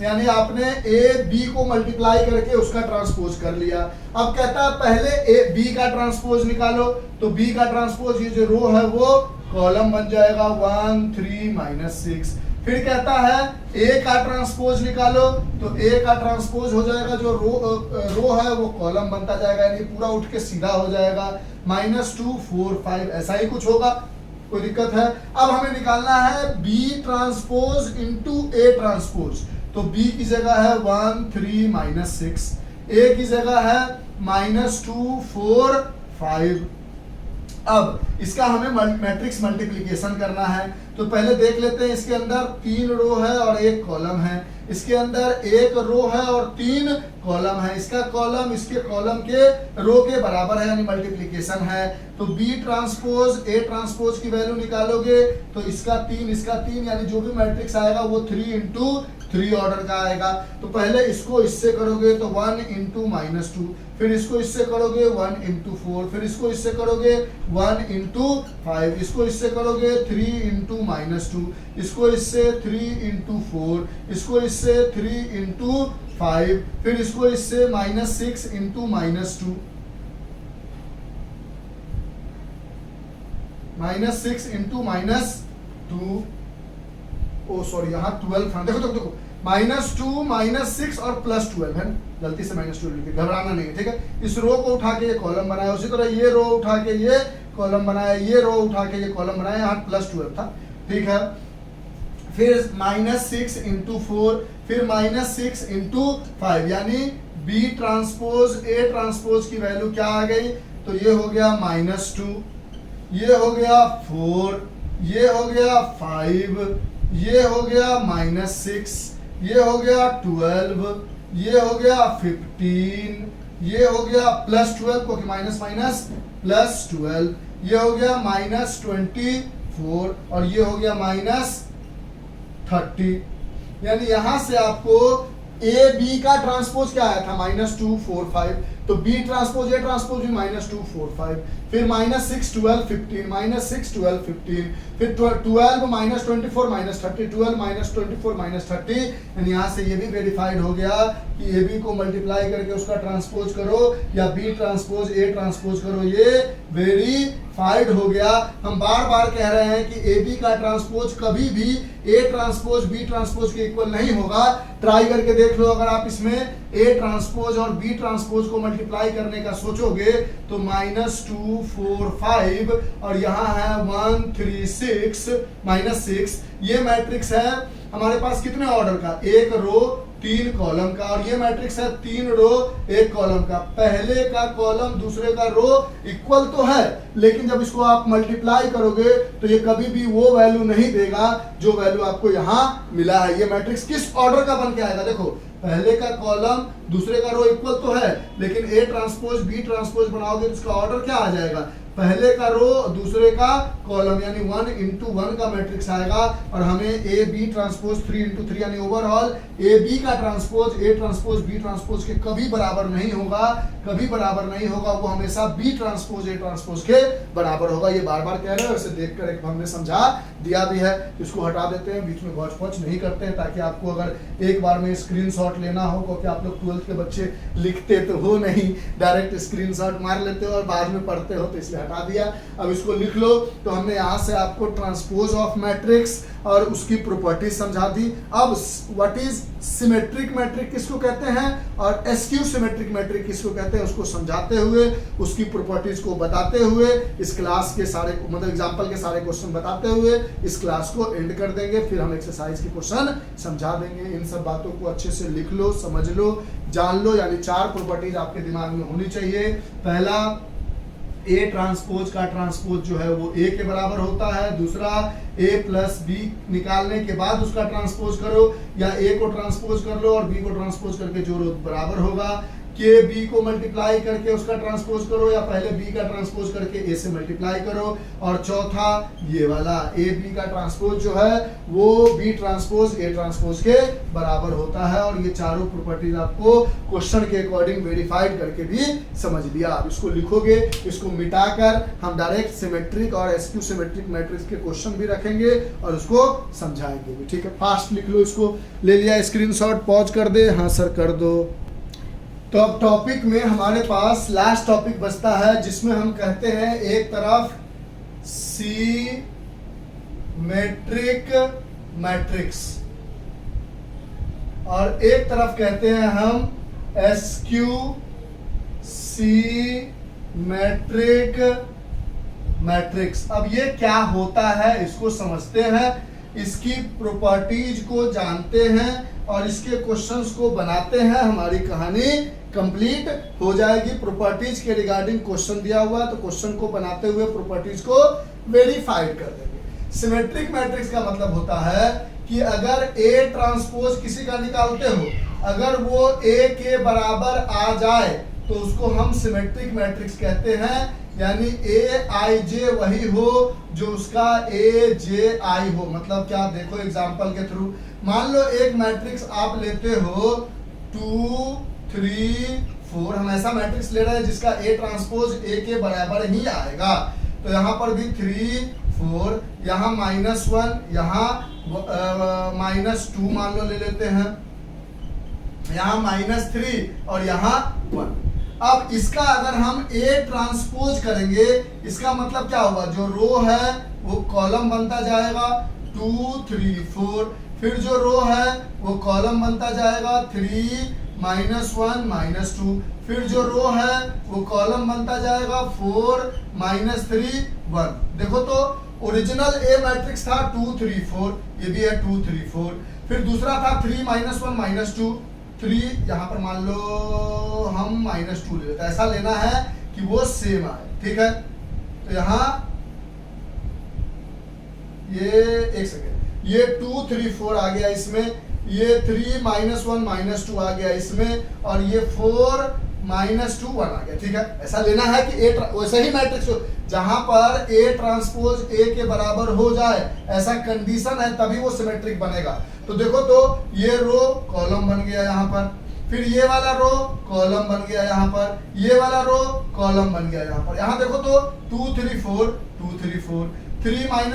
यानी आपने ए बी को मल्टीप्लाई करके उसका ट्रांसपोज कर लिया। अब कहता है पहले ए बी का ट्रांसपोज निकालो, तो बी का ट्रांसपोज, ये जो रो है वो कॉलम बन जाएगा 1, 3, -6। फिर कहता है ए का ट्रांसपोज निकालो, तो ए का ट्रांसपोज हो जाएगा, जो रो है वो कॉलम बनता जाएगा, यानी पूरा उठ के सीधा हो जाएगा -2, 4, 5, ऐसा ही कुछ होगा। कोई दिक्कत है? अब हमें निकालना है B transpose into A transpose. तो b की जगह है 1, 3, -6, a की जगह है -2, 4, 5। अब इसका हमें मैट्रिक्स मल्टीप्लिकेशन करना है। तो पहले देख लेते हैं, इसके अंदर 3 रो है और 1 कॉलम है, इसके अंदर 1 रो है और 3 कॉलम है। इसका कॉलम इसके कॉलम के रो के बराबर है, यानी मल्टीप्लिकेशन है। तो बी ट्रांसपोज ए ट्रांसपोज की वैल्यू निकालोगे तो इसका 3, यानी जो भी मैट्रिक्स आएगा वो 3 इंटू 3 ऑर्डर का आएगा। तो पहले इसको इससे करोगे तो 1 इंटू -2, फिर इसको इससे करोगे 1 इंटू 4, फिर इसको इससे करोगे 1 इंटू 5, इसको इससे करोगे 3 इंटू -2, इसको इससे 3 इंटू 4, इसको इससे 3 इंटू 5, फिर इसको इससे -6 इंटू -2, -6 इंटू -2, ओ सॉरी यहाँ 12 था, देखो -2, -6 और +12 है, गलती से -12 लिखे, घबराना नहीं है, ठीक है। इस रो को उठा के ये कॉलम बनाया, उसी तरह ये रो उठा के ये कॉलम बनाया, ये रो उठा के ये कॉलम बनाया, यहाँ +12 था, ठीक है। फिर -6 इंटू 4, फिर -6 इंटू 5, यानी बी ट्रांसपोज ए ट्रांसपोज की वैल्यू क्या आ गई? तो ये हो गया -2, ये हो गया 4, ये हो गया 5, ये हो गया -6, ये हो गया 12, ये हो गया 15, ये हो गया +12, क्योंकि माइनस +12, ये हो गया -24 और ये हो गया -30। यानी यहां से आपको ए बी का ट्रांसपोज क्या आया था? -2, 4, 5। तो बी ट्रांसपोज ए ट्रांसपोज भी -2, 4, 5, फिर -6, 12, 15, -6, 12, 15, फिर 12 -24 -30, 12 -24 -30। यानी यहाँ से ये भी वेरीफाइड हो गया कि ए बी को मल्टीप्लाई करके उसका ट्रांसपोज करो या बी ट्रांसपोज ए ट्रांसपोज करो, ये वेरीफाइड हो गया। हम बार बार कह रहे हैं कि ए बी का ट्रांसपोज कभी भी ए ट्रांसपोज बी ट्रांसपोज के इक्वल नहीं होगा। ट्राई करके देख लो, अगर आप इसमें ए ट्रांसपोज और बी ट्रांसपोज को मल्टीप्लाई करने का सोचोगे तो -2, 4, 5 और यहाँ है 1, 3, 6, ये मैट्रिक्स है हमारे पास कितने ऑर्डर का? 1 रो 3 कॉलम का, और ये मैट्रिक्स है 3 रो 1 कॉलम का। पहले का कॉलम दूसरे का रो इक्वल तो है, लेकिन जब इसको आप मल्टीप्लाई करोगे तो ये कभी भी वो वैल्यू नहीं देगा जो वैल्यू आपको यहाँ मिला है। ये मैट्रिक्स किस ऑर्डर का बन के आएगा? देखो, पहले का कॉलम दूसरे का रो इक्वल तो है, लेकिन ए ट्रांसपोज बी ट्रांसपोज बनाओगे तो इसका ऑर्डर क्या आ जाएगा? पहले का रो दूसरे का कॉलम, यानी 1 इंटू 1 का मैट्रिक्स आएगा। और हमें ए बी ट्रांसपोज 3 इंटू 3, यानी ओवरऑल ए बी का transpose A transpose B transpose के कभी बराबर नहीं होगा, कभी बराबर नहीं होगा। वो हमेशा बी ट्रांसपोज ए ट्रांसपोज के बराबर होगा। ये बार बार कह रहे हैं, वैसे देखकर एक हमने समझा दिया भी है। इसको हटा देते हैं, बीच में गौच पौच नहीं करते हैं, ताकि आपको अगर एक बार में स्क्रीनशॉट लेना हो, क्योंकि आप लोग 12th के बच्चे लिखते तो हो नहीं, डायरेक्ट स्क्रीनशॉट मार लेते हो और बाद में पढ़ते हो, तो इसलिए हटा दिया। अब इसको लिख लो। तो हमने यहाँ से आपको ट्रांसपोज ऑफ मैट्रिक्स और उसकी प्रॉपर्टी समझा दी। अब व्हाट इज सिमेट्रिक मैट्रिक किसको कहते हैं और एस्क्यू सिमेट्रिक मैट्रिक किसको कहते हैं उसको समझाते हुए, उसकी प्रॉपर्टीज को बताते हुए, इस क्लास के सारे मतलब एग्जांपल के सारे क्वेश्चन बताते हुए इस क्लास को एंड कर देंगे। फिर हम एक्सरसाइज के क्वेश्चन समझा देंगे। इन सब बातों को अच्छे से लिख लो, समझ लो, जान लो। यानी 4 प्रॉपर्टीज आपके दिमाग में होनी चाहिए। पहला, ए ट्रांसपोज का ट्रांसपोज जो है वो ए के बराबर होता है। दूसरा, ए प्लस बी निकालने के बाद उसका ट्रांसपोज करो, या ए को ट्रांसपोज कर लो और बी को ट्रांसपोज करके जोड़ो, बराबर होगा। के बी को मल्टीप्लाई करके उसका ट्रांसपोज करो, या पहले बी का ट्रांसपोज करके ए से मल्टीप्लाई करो। और चौथा, ये वाला ए बी का ट्रांसपोज जो है वो बी ट्रांसपोज ए ट्रांसपोज के बराबर होता है। और ये चारों प्रॉपर्टीज आपको क्वेश्चन के अकॉर्डिंग वेरीफाइड करके भी समझ लिया। आप इसको लिखोगे, इसको मिटाकर हम डायरेक्ट सिमेट्रिक और एस्क्यू सिमेट्रिक मैट्रिक्स के क्वेश्चन भी रखेंगे और उसको समझाएंगे भी। ठीक है, फास्ट लिख लो। इसको ले लिया स्क्रीनशॉट, पॉज कर दे, हाँ सर कर दो। तो अब टॉपिक में हमारे पास लास्ट टॉपिक बचता है जिसमें हम कहते हैं एक तरफ सिमेट्रिक मैट्रिक्स और एक तरफ कहते हैं हम एस्क्यू सिमेट्रिक मैट्रिक्स। अब ये क्या होता है इसको समझते हैं, इसकी प्रॉपर्टीज को जानते हैं और इसके क्वेश्चंस को बनाते हैं। हमारी कहानी कंप्लीट हो जाएगी। प्रॉपर्टीज के रिगार्डिंग क्वेश्चन दिया हुआ तो क्वेश्चन को बनाते हुए प्रॉपर्टीज को वेरीफाइड कर देंगे। सिमेट्रिक मैट्रिक्स का मतलब होता है कि अगर ए ट्रांसपोज किसी का निकालते हो, अगर वो ए के बराबर आ जाए तो उसको हम सिमेट्रिक मैट्रिक्स कहते हैं। यानी ए आई जे वही हो जो उसका ए जे आई हो। मतलब क्या, देखो एग्जांपल के थ्रू मान लो एक मैट्रिक्स आप लेते हो 2 3 4, हम ऐसा मैट्रिक्स ले रहे हैं जिसका ए ट्रांसपोज ए के बराबर ही आएगा। तो यहाँ पर भी 3 4, यहाँ -1, यहाँ -2 मान लो ले लेते हैं, यहाँ -3 और यहाँ 1। अब इसका अगर हम ए ट्रांसपोज करेंगे इसका मतलब क्या होगा, जो रो है वो कॉलम बनता जाएगा 2 3 4, फिर जो रो है वो कॉलम बनता जाएगा 3 -1 -2, फिर जो रो है वो कॉलम बनता जाएगा 4 -3 1। देखो तो ओरिजिनल ए मैट्रिक्स था 2 3 4, ये भी है 2 3 4, फिर दूसरा था 3 -1 -2 3, यहाँ पर मान लो हम -2 ले लेते हैं। ऐसा लेना है कि वो सेम आए। ठीक है, तो यहाँ ये एक सेकेंड, ये 2 3 4 आ गया इसमें, ये 3 -1 -2 आ गया इसमें, और ये 4 -2 1 आ गया। ठीक है, ऐसा लेना है कि ए वैसे ही मैट्रिक्स हो जहां पर ए ट्रांसपोज ए के बराबर हो जाए, ऐसा कंडीशन है तभी वो सिमेट्रिक बनेगा। तो देखो तो ये रो कॉलम बन गया यहाँ पर, फिर ये वाला रो कॉलम बन गया यहाँ पर, ये वाला रो कॉलम बन गया यहाँ पर। यहाँ देखो तो 2 3 4 2 3 4, 3 -1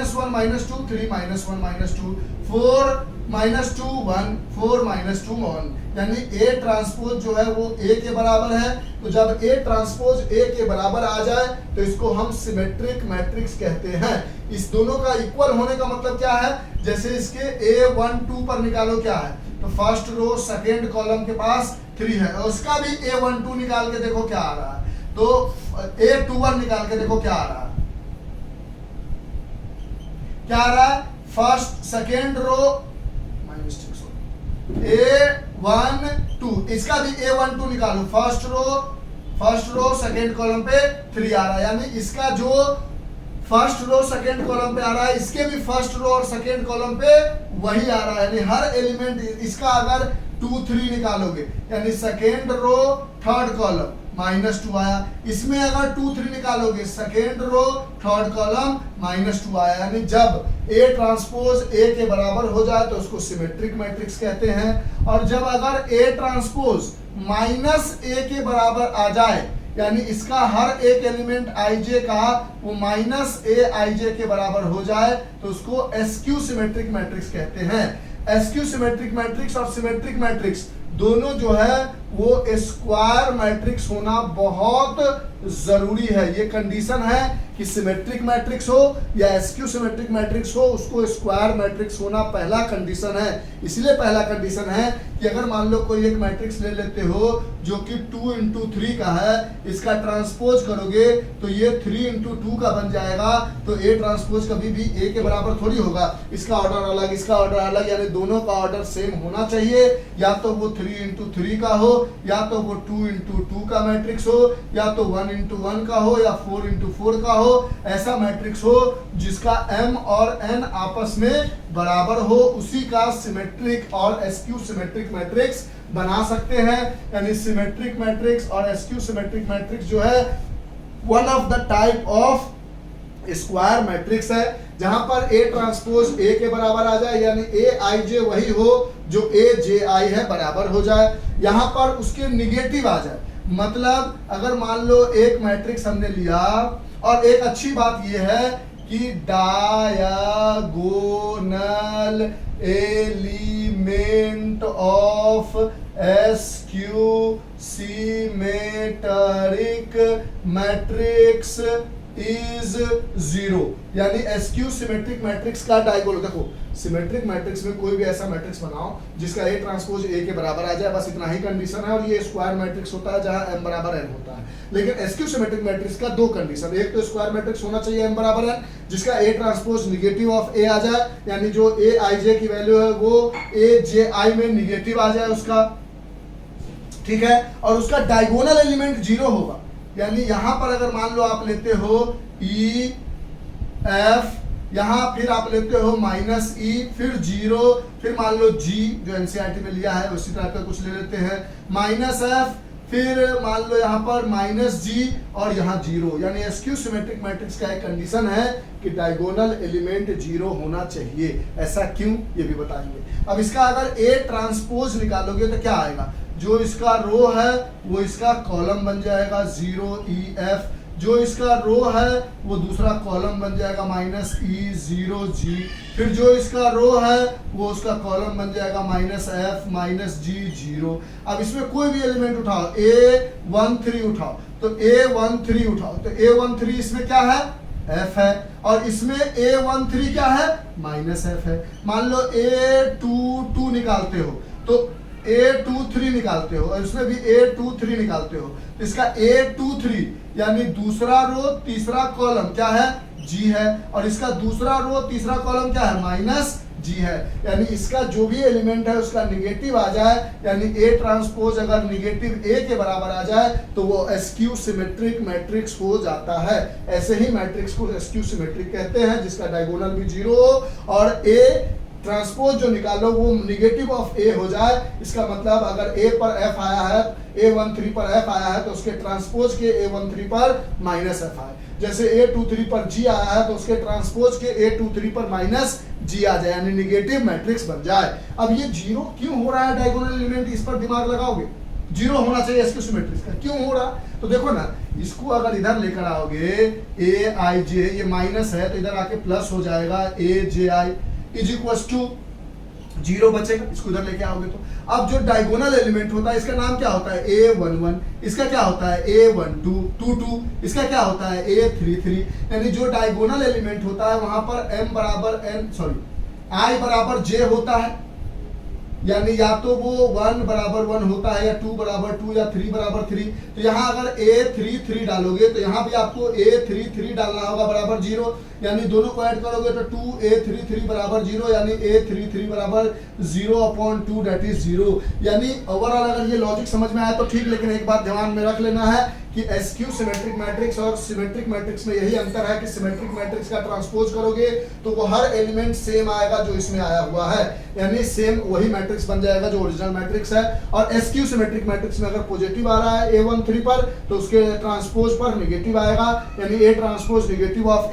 -2 3 -1 -2, 4 -2 1 4 -2 1। यानी ए ट्रांसपोज जो है वो ए के बराबर है। तो जब ए ट्रांसपोज ए के बराबर आ जाए तो इसको हम सिमेट्रिक मैट्रिक्स कहते हैं। इस दोनों का इक्वल होने का मतलब क्या है, जैसे इसके A1 2 पर निकालो क्या है, तो फर्स्ट रो सेकेंड कॉलम के पास 3 है और उसका भी A1 2 निकाल के देखो क्या आ रहा है, तो A21 निकाल के देखो क्या आ रहा है, क्या आ रहा है, फर्स्ट सेकेंड रो A1 2, इसका भी A1 2 निकालो, फर्स्ट रो सेकेंड कॉलम पे 3 आ रहा है। यानी इसका जो फर्स्ट रो सेकेंड कॉलम पे आ रहा है इसके भी फर्स्ट रो और सेकेंड कॉलम पे वही आ रहा है। यानी हर एलिमेंट इसका अगर 2 3 निकालोगे यानी सेकेंड रो थर्ड कॉलम -2 आया, इसमें अगर 2 3 निकालोगे सेकेंड रो थर्ड कॉलम -2 आया। यानी जब ए ट्रांसपोज ए के बराबर हो जाए तो उसको सिमेट्रिक मैट्रिक्स कहते हैं। और जब अगर ए ट्रांसपोज -a के बराबर आ जाए यानी इसका हर एक एलिमेंट i का वो -a i के बराबर हो जाए तो उसको एस्क्यू सिमेट्रिक मैट्रिक्स कहते हैं। एस्क्यू सिमेट्रिक मैट्रिक्स और सिमेट्रिक मैट्रिक्स दोनों जो है वो स्क्वायर मैट्रिक्स होना बहुत जरूरी है। ये कंडीशन है कि सिमेट्रिक मैट्रिक्स हो या एसक्यू सिमेट्रिक मैट्रिक्स हो, उसको स्क्वायर मैट्रिक्स होना पहला कंडीशन है। इसलिए पहला कंडीशन है कि अगर मान लो कोई एक मैट्रिक्स ले लेते हो जो कि 2 into 3 का है, इसका ट्रांसपोज करोगे तो ये 3 into 2 का बन जाएगा। तो ए ट्रांसपोज कभी भी ए के बराबर थोड़ी होगा, इसका ऑर्डर अलग, इसका ऑर्डर अलग, यानी दोनों का ऑर्डर सेम होना चाहिए। या तो वो 3 into 3 का हो, या तो वो 2 into 2 का मैट्रिक्स हो, या तो 1 into 1 का हो, या 4 into 4 का हो। ऐसा मैट्रिक्स हो जिसका m और n आपस में बराबर हो, उसी का सिमेट्रिक और एसक्यू सिमेट्रिक मैट्रिक्स बना सकते हैं। यानी सिमेट्रिक मैट्रिक्स और एसक्यू सिमेट्रिक मैट्रिक्स जो है one of the type of square matrix है, जहां पर ए ट्रांसपोज ए के बराबर आ जाए, यानी ए आई जे वही हो जो ए जे आई है बराबर हो जाए। यहां पर उसके निगेटिव आ जाए, मतलब अगर मान लो एक मैट्रिक्स हमने लिया, और एक अच्छी बात यह है कि diagonal element of SQ symmetric matrix is 0, यानी एसक्यू सिमेट्रिक मैट्रिक्स का डायगोनल। देखो सिमेट्रिक मैट्रिक्स में कोई भी ऐसा मैट्रिक्स बनाओ जिसका ए ट्रांसपोज ए के बराबर आ जाए, बस इतना ही कंडीशन है। और ये स्क्वायर मैट्रिक्स होता है जहां m बराबर n होता है। लेकिन एसक्यू सिमेट्रिक मैट्रिक्स का दो कंडीशन, एक तो स्क्वायर मैट्रिक्स होना चाहिए m बराबर n, जिसका ए ट्रांसपोज निगेटिव ऑफ ए आ जाए, यानी जो ए आई जे की वैल्यू है वो ए जे आई में निगेटिव आ जाए उसका, ठीक है। और उसका डायगोनल एलिमेंट 0 होगा, यानी यहां पर अगर मान लो आप लेते हो ई एफ, यहां फिर आप लेते हो माइनस ई, फिर 0, फिर मान लो जी जो एनसीईआरटी में लिया है उसी तरह का कुछ ले लेते हैं, माइनस एफ, फिर मान लो यहाँ पर माइनस जी, और यहाँ 0, यानी एसक्यू सिमेट्रिक मैट्रिक्स का एक कंडीशन है कि डायगोनल एलिमेंट 0 होना चाहिए। ऐसा क्यों, ये भी बताएंगे। अब इसका अगर ए ट्रांसपोज निकालोगे तो क्या आएगा, जो इसका रो है वो इसका कॉलम बन जाएगा 0 ई एफ, जो इसका रो है वो दूसरा कॉलम बन जाएगा माइनस ई 0 जी, फिर जो इसका रो है वो उसका कॉलम बन जाएगा माइनस एफ माइनस जी 0। अब इसमें कोई भी एलिमेंट उठाओ, A13 उठाओ तो A13 उठाओ तो A13 इसमें क्या है, f है, और इसमें A13 क्या है, माइनस f है। मान लो A22 निकालते हो तो A23 निकालते हो, और इसमें भी A23 निकालते हो, तो इसका A23 यानी दूसरा रो तीसरा कॉलम क्या है, G है, और इसका दूसरा रो तीसरा कॉलम क्या है, माइनस G है। यानी इसका जो भी एलिमेंट है उसका निगेटिव आ जाए, यानी A ट्रांसपोज अगर निगेटिव A के बराबर आ जाए तो वो एसक्यू सिमेट्रिक मैट्रिक्स हो जाता है। ऐसे ही मैट्रिक्स को एसक्यू सिमेट्रिक कहते हैं जिसका डायगोनल भी 0 हो और A ट्रांसपोज जो निकालो वो निगेटिव ऑफ ए हो जाए। इसका मतलब अगर ए पर एफ आया है, A13 पर एफ आया है तो उसके ट्रांसपोज के A13 पर माइनस एफ आए। जैसे A23 पर जी आया है तो उसके ट्रांसपोज के A23 पर माइनस जी आ जाए, यानी निगेटिव मैट्रिक्स बन जाए। अब ये 0 क्यों हो रहा है डायगोनल एलिमेंट, इस पर दिमाग लगाओगे। 0 होना चाहिए एसक्यू सिमेट्रिक्स का, क्यों हो रहा, तो देखो ना, इसको अगर इधर लेकर आओगे ए आई जे, ये माइनस है तो इधर आके प्लस हो जाएगा ए जे आई इज इक्वल टू 0 बचेगा, इसको इधर लेके आओगे तो। अब जो डायगोनल एलिमेंट होता है इसका नाम क्या होता है, A11, इसका क्या होता है A12, इसका क्या होता है A33। यानी जो डायगोनल एलिमेंट होता है वहां पर I बराबर J होता है, यानी या तो वो 1 बराबर 1 होता है, या 2 बराबर 2, या 3 बराबर 3। तो यहाँ अगर A33 डालोगे तो यहाँ भी आपको A33 डालना होगा बराबर 0, यानी दोनों को ऐड करोगे तो 2A33 बराबर 0, यानी A33 बराबर 0/2 दैट इज 0। यानी ओवरऑल अगर ये लॉजिक समझ में आया तो ठीक, लेकिन एक बात ध्यान में रख लेना है कि एसक्यू सिमेट्रिक मैट्रिक्स और सिमेट्रिक मैट्रिक्स में यही अंतर है कि सिमेट्रिक मैट्रिक्स का ट्रांसपोज करोगे तो वो हर एलिमेंट सेम आएगा जो इसमें आया हुआ है, यानी सेम वही मैट्रिक्स बन जाएगा जो ओरिजिनल मैट्रिक्स है। और एसक्यू सिमेट्रिक मैट्रिक्स में अगर पॉजिटिव आ रहा है A13 पर तो उसके ट्रांसपोज पर निगेटिव आएगा, यानी A transpose negative of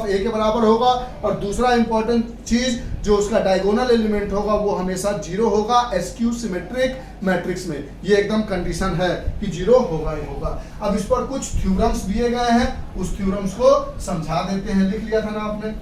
A के बराबर होगा। और दूसरा इंपॉर्टेंट चीज जो उसका डायगोनल एलिमेंट होगा वो हमेशा 0 होगा एसक्यू सिमेट्रिक मैट्रिक्स में, ये एकदम कंडीशन है कि 0 होगा ही होगा। अब इस पर कुछ थ्योरम्स दिए गए हैं, उस थ्योरम्स को समझा देते हैं। लिख लिया था ना आपने,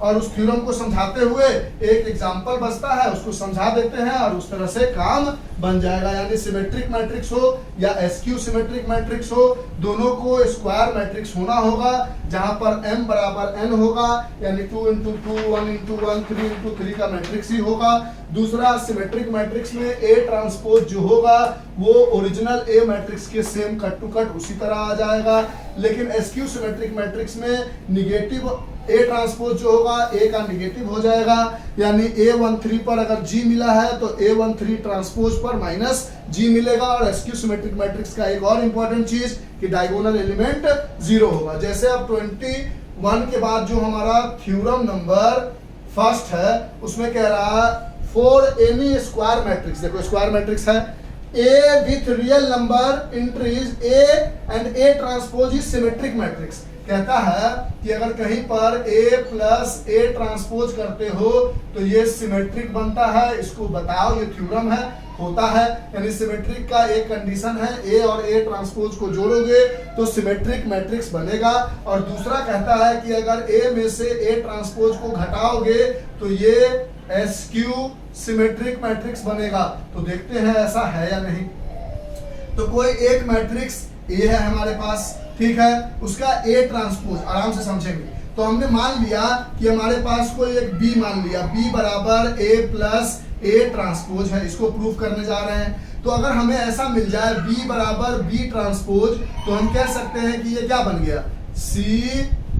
और उस थ्योरम को समझाते हुए एक एग्जांपल बचता है, उसको समझा देते हैं और उस तरह से काम बन जाएगा। यानी सिमेट्रिक मैट्रिक्स हो या एसक्यू सिमेट्रिक मैट्रिक्स हो, दोनों को स्क्वायर मैट्रिक्स होना होगा, जहां पर m बराबर n होगा, यानी 2 इंटू 2, 1 इंटू 1, 3 इंटू 3 का मैट्रिक्स ही होगा। दूसरा, सिमेट्रिक मैट्रिक्स में A ट्रांसपोज जो होगा वो ओरिजिनल A मैट्रिक्स के सेम कट टू कट उसी तरह आ जाएगा। लेकिन एसक्यू सिमेट्रिक मैट्रिक्स में निगेटिव A ट्रांसपोज जो होगा A का निगेटिव हो जाएगा, यानी A13 पर अगर G मिला है तो A13 ट्रांसपोज पर माइनस G मिलेगा। और एसक्यू सिमेट्रिक मैट्रिक्स का एक और इंपॉर्टेंट चीज कि डायगोनल एलिमेंट 0 होगा। जैसे अब 21 के बाद जो हमारा थ्योरम नंबर फर्स्ट है उसमें कह रहा है फॉर एनी स्क्वायर मैट्रिक्स, देखो स्क्वायर मैट्रिक्स है, A with real number entries A and A transpose is symmetric matrix। कहता है कि अगर कहीं पर A प्लस A ट्रांसपोज करते हो तो ये सिमेट्रिक बनता है, इसको बताओ, ये थ्योरम है, होता है। यानी सिमेट्रिक का एक कंडीशन है A और A ट्रांसपोज को जोड़ोगे तो सिमेट्रिक मैट्रिक्स बनेगा। और दूसरा कहता है कि अगर A में से A ट्रांसपोज को घटाओगे तो ये एसक्यू सिमेट्रिक मैट्रिक्स बनेगा। तो देखते हैं ऐसा है या नहीं। तो कोई एक मैट्रिक्स A है हमारे पास, ठीक है, उसका A ट्रांसपोज आराम से समझेंगे। तो हमने मान लिया कि हमारे पास कोई एक B मान लिया, B बराबर A प्लस A ट्रांसपोज है, इसको प्रूफ करने जा रहे हैं। तो अगर हमें ऐसा मिल जाए B बराबर B ट्रांसपोज तो हम कह सकते हैं कि ये क्या बन गया, C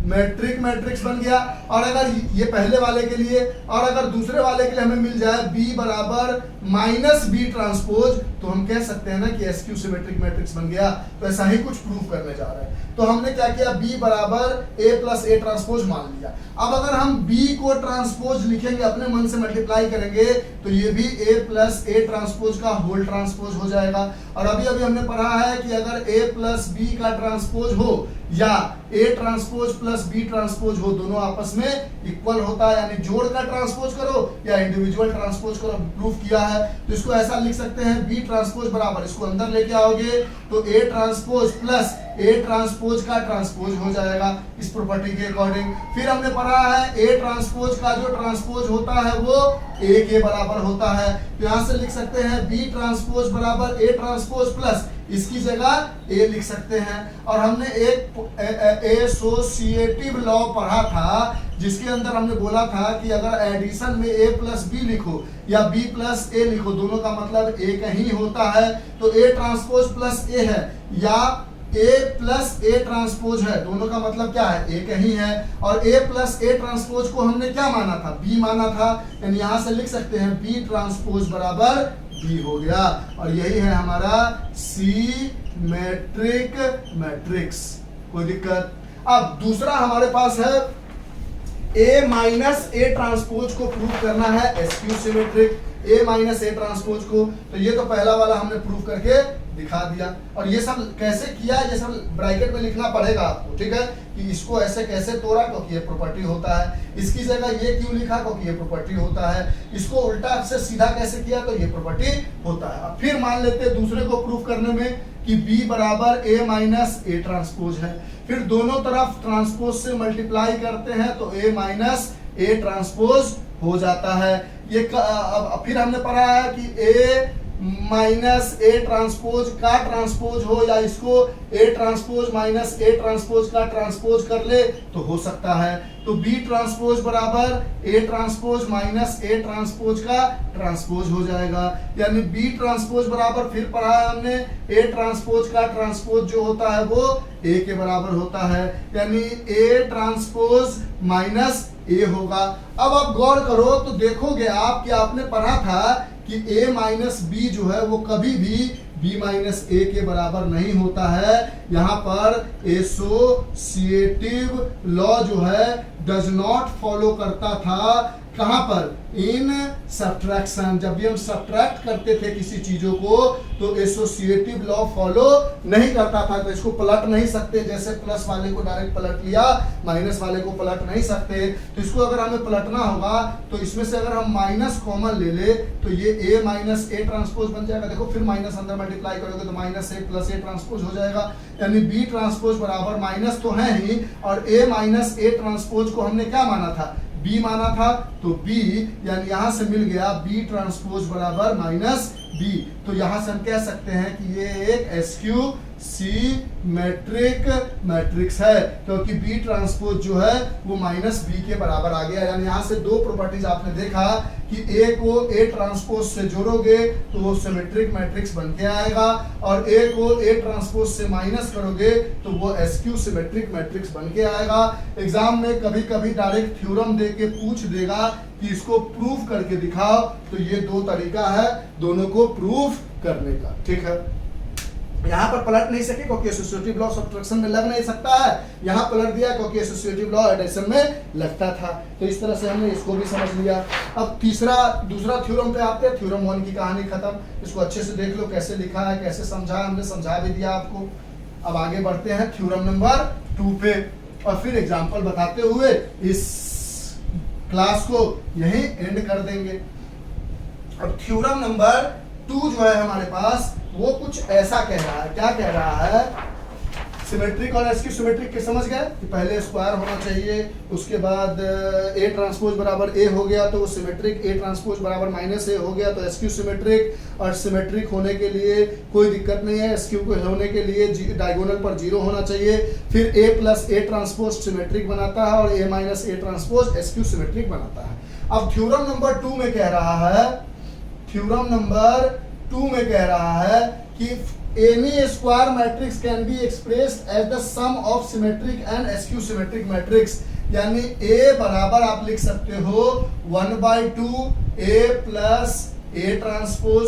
मैट्रिक मैट्रिक्स बन गया। और अगर ये पहले वाले के लिए, और अगर दूसरे वाले के लिए हमें मिल जाए B बराबर माइनस B ट्रांसपोज तो हम कह सकते हैं ना कि एसक्यू सिमेट्रिक मैट्रिक्स बन गया। तो ऐसा ही कुछ प्रूफ करने जा रहे हैं। तो हमने क्या किया, B बराबर A प्लस A ट्रांसपोज मान लिया। अब अगर हम B को ट्रांसपोज लिखेंगे, अपने मन से मल्टीप्लाई करेंगे तो ये भी A प्लस A ट्रांसपोज का होल ट्रांसपोज हो जाएगा। और अभी अभी हमने पढ़ा है कि अगर A प्लस B का ट्रांसपोज हो या A transpose plus B transpose हो, दोनों आपस में इक्वल होता है, यानी जोड़ का ट्रांसपोज करो या इंडिविजुअल ट्रांसपोज करो, प्रूफ किया है। तो इसको ऐसा लिख सकते हैं B ट्रांसपोज बराबर, इसको अंदर लेके आओगे तो A transpose plus A transpose का ट्रांसपोज हो जाएगा इस प्रॉपर्टी के अकॉर्डिंग। फिर हमने पढ़ा है A ट्रांसपोज का जो ट्रांसपोज होता है वो A के बराबर होता है। तो यहां से लिख सकते हैं B ट्रांसपोज बराबर A ट्रांसपोज प्लस इसकी जगह A लिख सकते हैं। और हमने एक एसोसिएटिव लॉ पढ़ा था जिसके अंदर हमने बोला था कि अगर एडिशन में A प्लस B लिखो या B प्लस A लिखो, दोनों का मतलब एक ही होता है। तो A ट्रांसपोज प्लस A है या A प्लस A ट्रांसपोज है, दोनों का मतलब क्या है, एक ही है। और A प्लस A ट्रांसपोज को हमने क्या माना था, B माना था, यानी यहां से लिख सकते हैं B ट्रांसपोज बराबर B हो गया। और यही है हमारा सिमेट्रिक मैट्रिक्स। कोई दिक्कत? अब दूसरा हमारे पास है A माइनस A ट्रांसपोज को प्रूव करना है SQ symmetric A minus A transpose को। तो ये तो पहला वाला हमने प्रूव करके दिखा दिया। और ये सब कैसे किया, ये सब ब्रैकेट में लिखना पड़ेगा आपको, ठीक है, कि इसको ऐसे कैसे तोड़ा क्योंकि ये प्रॉपर्टी होता है, इसकी जगह ये क्यों लिखा क्योंकि ये प्रॉपर्टी होता है, इसको उल्टा से सीधा कैसे किया तो ये प्रॉपर्टी होता है। अब फिर मान लेते हैं दूसरे को प्रूफ करने में कि B बराबर A माइनस A ट्रांसपोज है। फिर दोनों तरफ ट्रांसपोज से मल्टीप्लाई करते हैं तो A माइनस A ट्रांसपोज हो जाता है। ये अब फिर हमने पढ़ा है कि A माइनस A ट्रांसपोज का ट्रांसपोज हो या इसको A transpose minus A transpose का ट्रांसपोज कर ले तो हो सकता है। तो B ट्रांसपोज बराबर A transpose minus A transpose का ट्रांसपोज हो जाएगा। यानी B ट्रांसपोज बराबर, फिर पढ़ा है हमने, A ट्रांसपोज का ट्रांसपोज जो होता है वो A के बराबर होता है, यानी A ट्रांसपोज माइनस A होगा। अब आप गौर करो तो देखोगे आप कि आपने पढ़ा था कि A माइनस B जो है वो कभी भी B माइनस A के बराबर नहीं होता है। यहाँ पर एसोसिएटिव लॉ जो है डज नॉट फॉलो करता था, कहां पर, इन सब्ट्रैक्शन। जब भी हम सब्ट्रैक्ट करते थे किसी चीजों को तो एसोसिएटिव लॉ फॉलो नहीं करता था। तो इसको पलट नहीं सकते, जैसे प्लस वाले को डायरेक्ट पलट लिया, माइनस वाले को पलट नहीं सकते। तो इसको अगर हमें पलटना होगा तो इसमें से अगर हम माइनस कॉमन ले ले तो ये A माइनस A ट्रांसपोज बन जाएगा। देखो फिर माइनस अंदर मल्टीप्लाई करोगे तो minus A plus A transpose हो जाएगा, यानी B ट्रांसपोज बराबर माइनस तो है ही, और A माइनस A ट्रांसपोज को हमने क्या माना था, बी माना था, तो बी यानी यहां से मिल गया बी ट्रांसपोज बराबर माइनस बी। तो यहां से हम कह सकते हैं कि ये एक एसक्यू सिमेट्रिक मैट्रिक्स है, क्योंकि बी ट्रांसपोज जो है वो माइनस बी के बराबर आ गया। यानी यहां से दो प्रॉपर्टीज आपने देखा कि ए को ए ट्रांसपोज से जोड़ोगे तो वो सिमेट्रिक मैट्रिक्स बन के आएगा, और ए को ए ट्रांसपोज से माइनस करोगे तो वो एसक्यू सिमेट्रिक मैट्रिक्स बन के आएगा। एग्जाम में कभी कभी डायरेक्ट थ्योरम दे के पूछ देगा कि इसको प्रूफ करके दिखाओ, तो ये दो तरीका है दोनों को प्रूफ करने का, ठीक है। यहाँ पर पलट नहीं सके क्योंकि एसोसिएटिव लॉ सब्ट्रैक्शन में लग नहीं सकता है, यहाँ पलट दिया क्योंकि एसोसिएटिव लॉ एडिशन में लगता था। तो इस तरह से हमने इसको भी समझ लिया। अब दूसरा थ्योरम पे आते हैं। थ्योरम 1 की कहानी खत्म, इसको अच्छे से देख लो कैसे लिखा है, कैसे समझा है, हमने समझा भी दिया आपको। अब आगे बढ़ते हैं थ्योरम नंबर 2 पे, और फिर एग्जाम्पल बताते हुए इस क्लास को यही एंड कर देंगे। अब थ्योरम नंबर 2 जो है हमारे पास वो कुछ ऐसा कह रहा है। क्या कह रहा है? सिमेट्रिक और एसक्यू सिमेट्रिक के समझ गए कि पहले स्क्वायर होना चाहिए, उसके बाद ए ट्रांसपोज बराबर ए हो गया तो वो सिमेट्रिक, ए ट्रांसपोज बराबर माइनस ए हो गया तो एसक्यू सिमेट्रिक। और सिमेट्रिक होने के लिए कोई दिक्कत नहीं है, एसक्यू को होने के लिए डायगोनल पर 0 होना चाहिए। फिर A plus A transpose symmetric बनाता है और A minus A transpose skew symmetric बनाता है। अब थ्योरम नंबर 2 में कह रहा है, थ्योरम नंबर 2 में कह रहा है कि any square matrix can be expressed as the sum of symmetric and skew symmetric matrix। यानी A बराबर आप लिख सकते हो 1/2 A प्लस A ट्रांसपोज,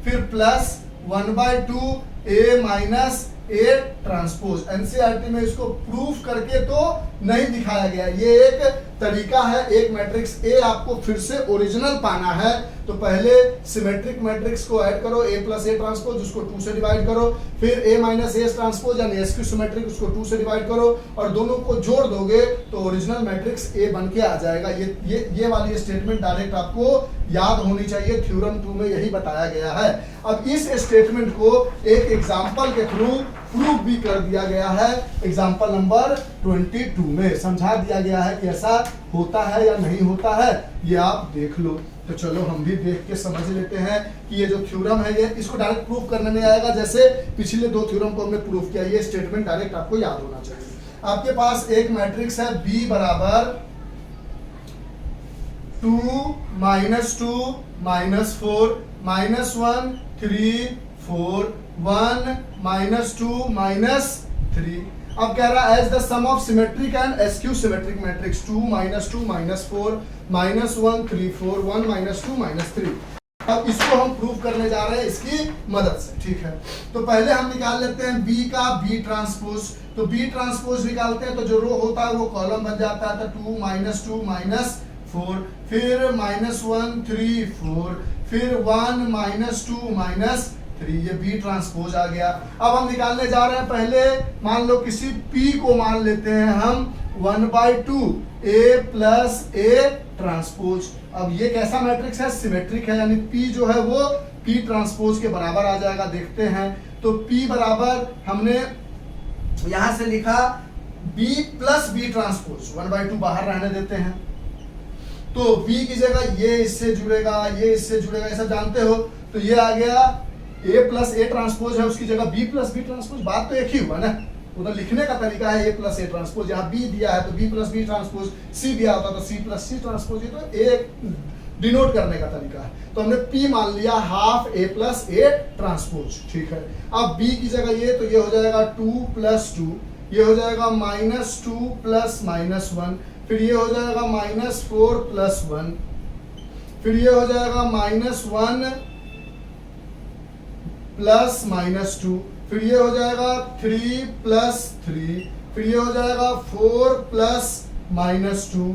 फिर plus 1/2 A minus A transpose. NCERT में इसको प्रूफ करके तो नहीं दिखाया गया, ये एक तरीका है। एक मैट्रिक्स A आपको फिर से ओरिजिनल पाना है तो पहले सिमेट्रिक मैट्रिक्स को ऐड करो, A प्लस A ट्रांसपोज, उसको 2 से डिवाइड करो, फिर A माइनस A ट्रांसपोज यानी एसक्यू सिमेट्रिक, उसको 2 से डिवाइड करो, और दोनों को जोड़ दोगे तो ओरिजिनल मैट्रिक्स A बन के आ जाएगा। ये वाली स्टेटमेंट डायरेक्ट आपको याद होनी चाहिए, थ्योरम 2 में यही बताया गया है। अब इस स्टेटमेंट को एक एग्जाम्पल के थ्रू प्रूफ भी कर दिया गया है। एग्जाम्पल नंबर 22 में समझा दिया गया है कि ऐसा होता है या नहीं होता है, ये आप देख लो। तो चलो हम भी देख के समझ लेते हैं कि ये जो थ्योरम है ये इसको डायरेक्ट प्रूफ करने नहीं आएगा, जैसे पिछले 2 थ्योरम को हमने प्रूफ किया। ये स्टेटमेंट डायरेक्ट आपको याद होना चाहिए। आपके पास एक मैट्रिक्स है B बराबर 2 -2 -4 -1 3 4 1 -2 -3। अब कह रहा है as the sum of symmetric and skew symmetric matrix 2 -2 -4 -1 3 4 1 -2 -3। अब इसको हम प्रूफ करने जा रहे हैं इसकी मदद से, ठीक है। तो पहले हम निकाल लेते हैं B का B ट्रांसपोज। तो B ट्रांसपोज निकालते हैं तो जो रो होता है वो कॉलम बन जाता है, तो 2 -2 -4, फिर -1 3 4, फिर 1 -2 -3, ये B ट्रांसपोज आ गया। अब हम निकालने जा रहे हैं, पहले मान लो किसी P को मान लेते हैं हम 1/2 A प्लस A ट्रांसपोज। अब ये कैसा मैट्रिक्स है? सिमेट्रिक है, यानी P जो है वो P ट्रांसपोज के बराबर आ जाएगा। देखते हैं तो P बराबर हमने यहां से लिखा B प्लस B ट्रांसपोज, 1/2 बाहर रहने देते हैं, तो B की जगह ये इससे जुड़ेगा, ये इससे जुड़ेगा, ये सब जानते हो। तो ये आ गया A प्लस A ट्रांसपोज है, उसकी जगह B प्लस B ट्रांसपोज। बात तो एक ही हुआ ना, उधर लिखने का तरीका है A प्लस A ट्रांसपोज, यहाँ B दिया है तो B plus B transpose, C दिया होता तो C प्लस C ट्रांसपोज, ये तो A डिनोट करने का तरीका है। तो हमने P मान लिया half A plus A transpose, ठीक है। अब B की जगह ये, तो ये हो जाएगा 2 + 2, ये हो जाएगा -2 प्लस -1, फिर ये हो जाएगा -4 + 1, फिर ये हो जाएगा -1 प्लस -2, फिर ये हो जाएगा 3 + 3, फिर ये हो जाएगा 4 प्लस -2,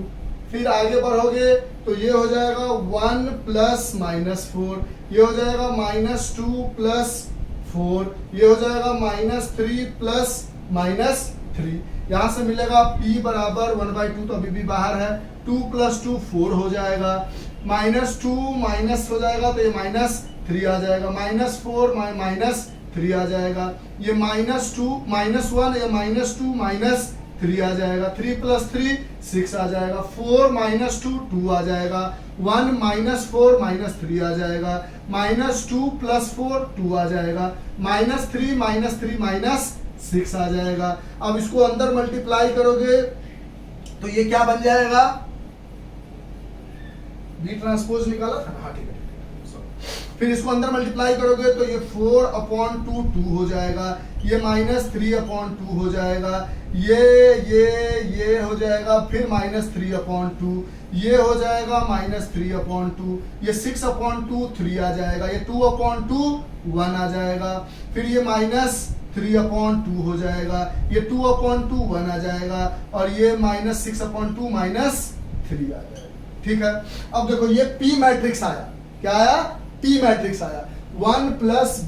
फिर आगे बढ़ोगे तो ये हो जाएगा 1 प्लस -4, ये हो जाएगा -2 प्लस 4, ये हो जाएगा -3 प्लस -3। यहाँ से मिलेगा P बराबर 1/2, तो अभी भी बाहर है, 2 + 2 4 हो जाएगा, -2 माइनस हो जाएगा तो ये -3 आ जाएगा, -4 -3 आ जाएगा, ये -2 -1 या -2 3 आ जाएगा, 3 प्लस 3 6 आ जाएगा, 4 माइनस 2 2 आ जाएगा, 1 माइनस 4 माइनस 3 आ जाएगा, माइनस 2 प्लस 4 2 आ जाएगा, माइनस 3 माइनस 6 आ जाएगा। अब इसको अंदर मल्टीप्लाई करोगे तो ये क्या बन जाएगा, बी ट्रांसपोज निकाला था ना, हाँ ठीक है। फिर इसको अंदर मल्टीप्लाई करोगे तो ये 4/2 2 हो जाएगा, ये -3/2 हो जाएगा, ये हो जाएगा, फिर -3/2, ये हो जाएगा -3/2, ये 6/2 3 आ जाएगा, ये 2/2 1 आ जाएगा, फिर ये -3/2 हो जाएगा, ये 2/2 1 आ जाएगा, और ये -6/2 -3 आ जाएगा। ठीक है, अब देखो ये P मैट्रिक्स आया, क्या आया, P मैट्रिक्स आया। 1 प्लस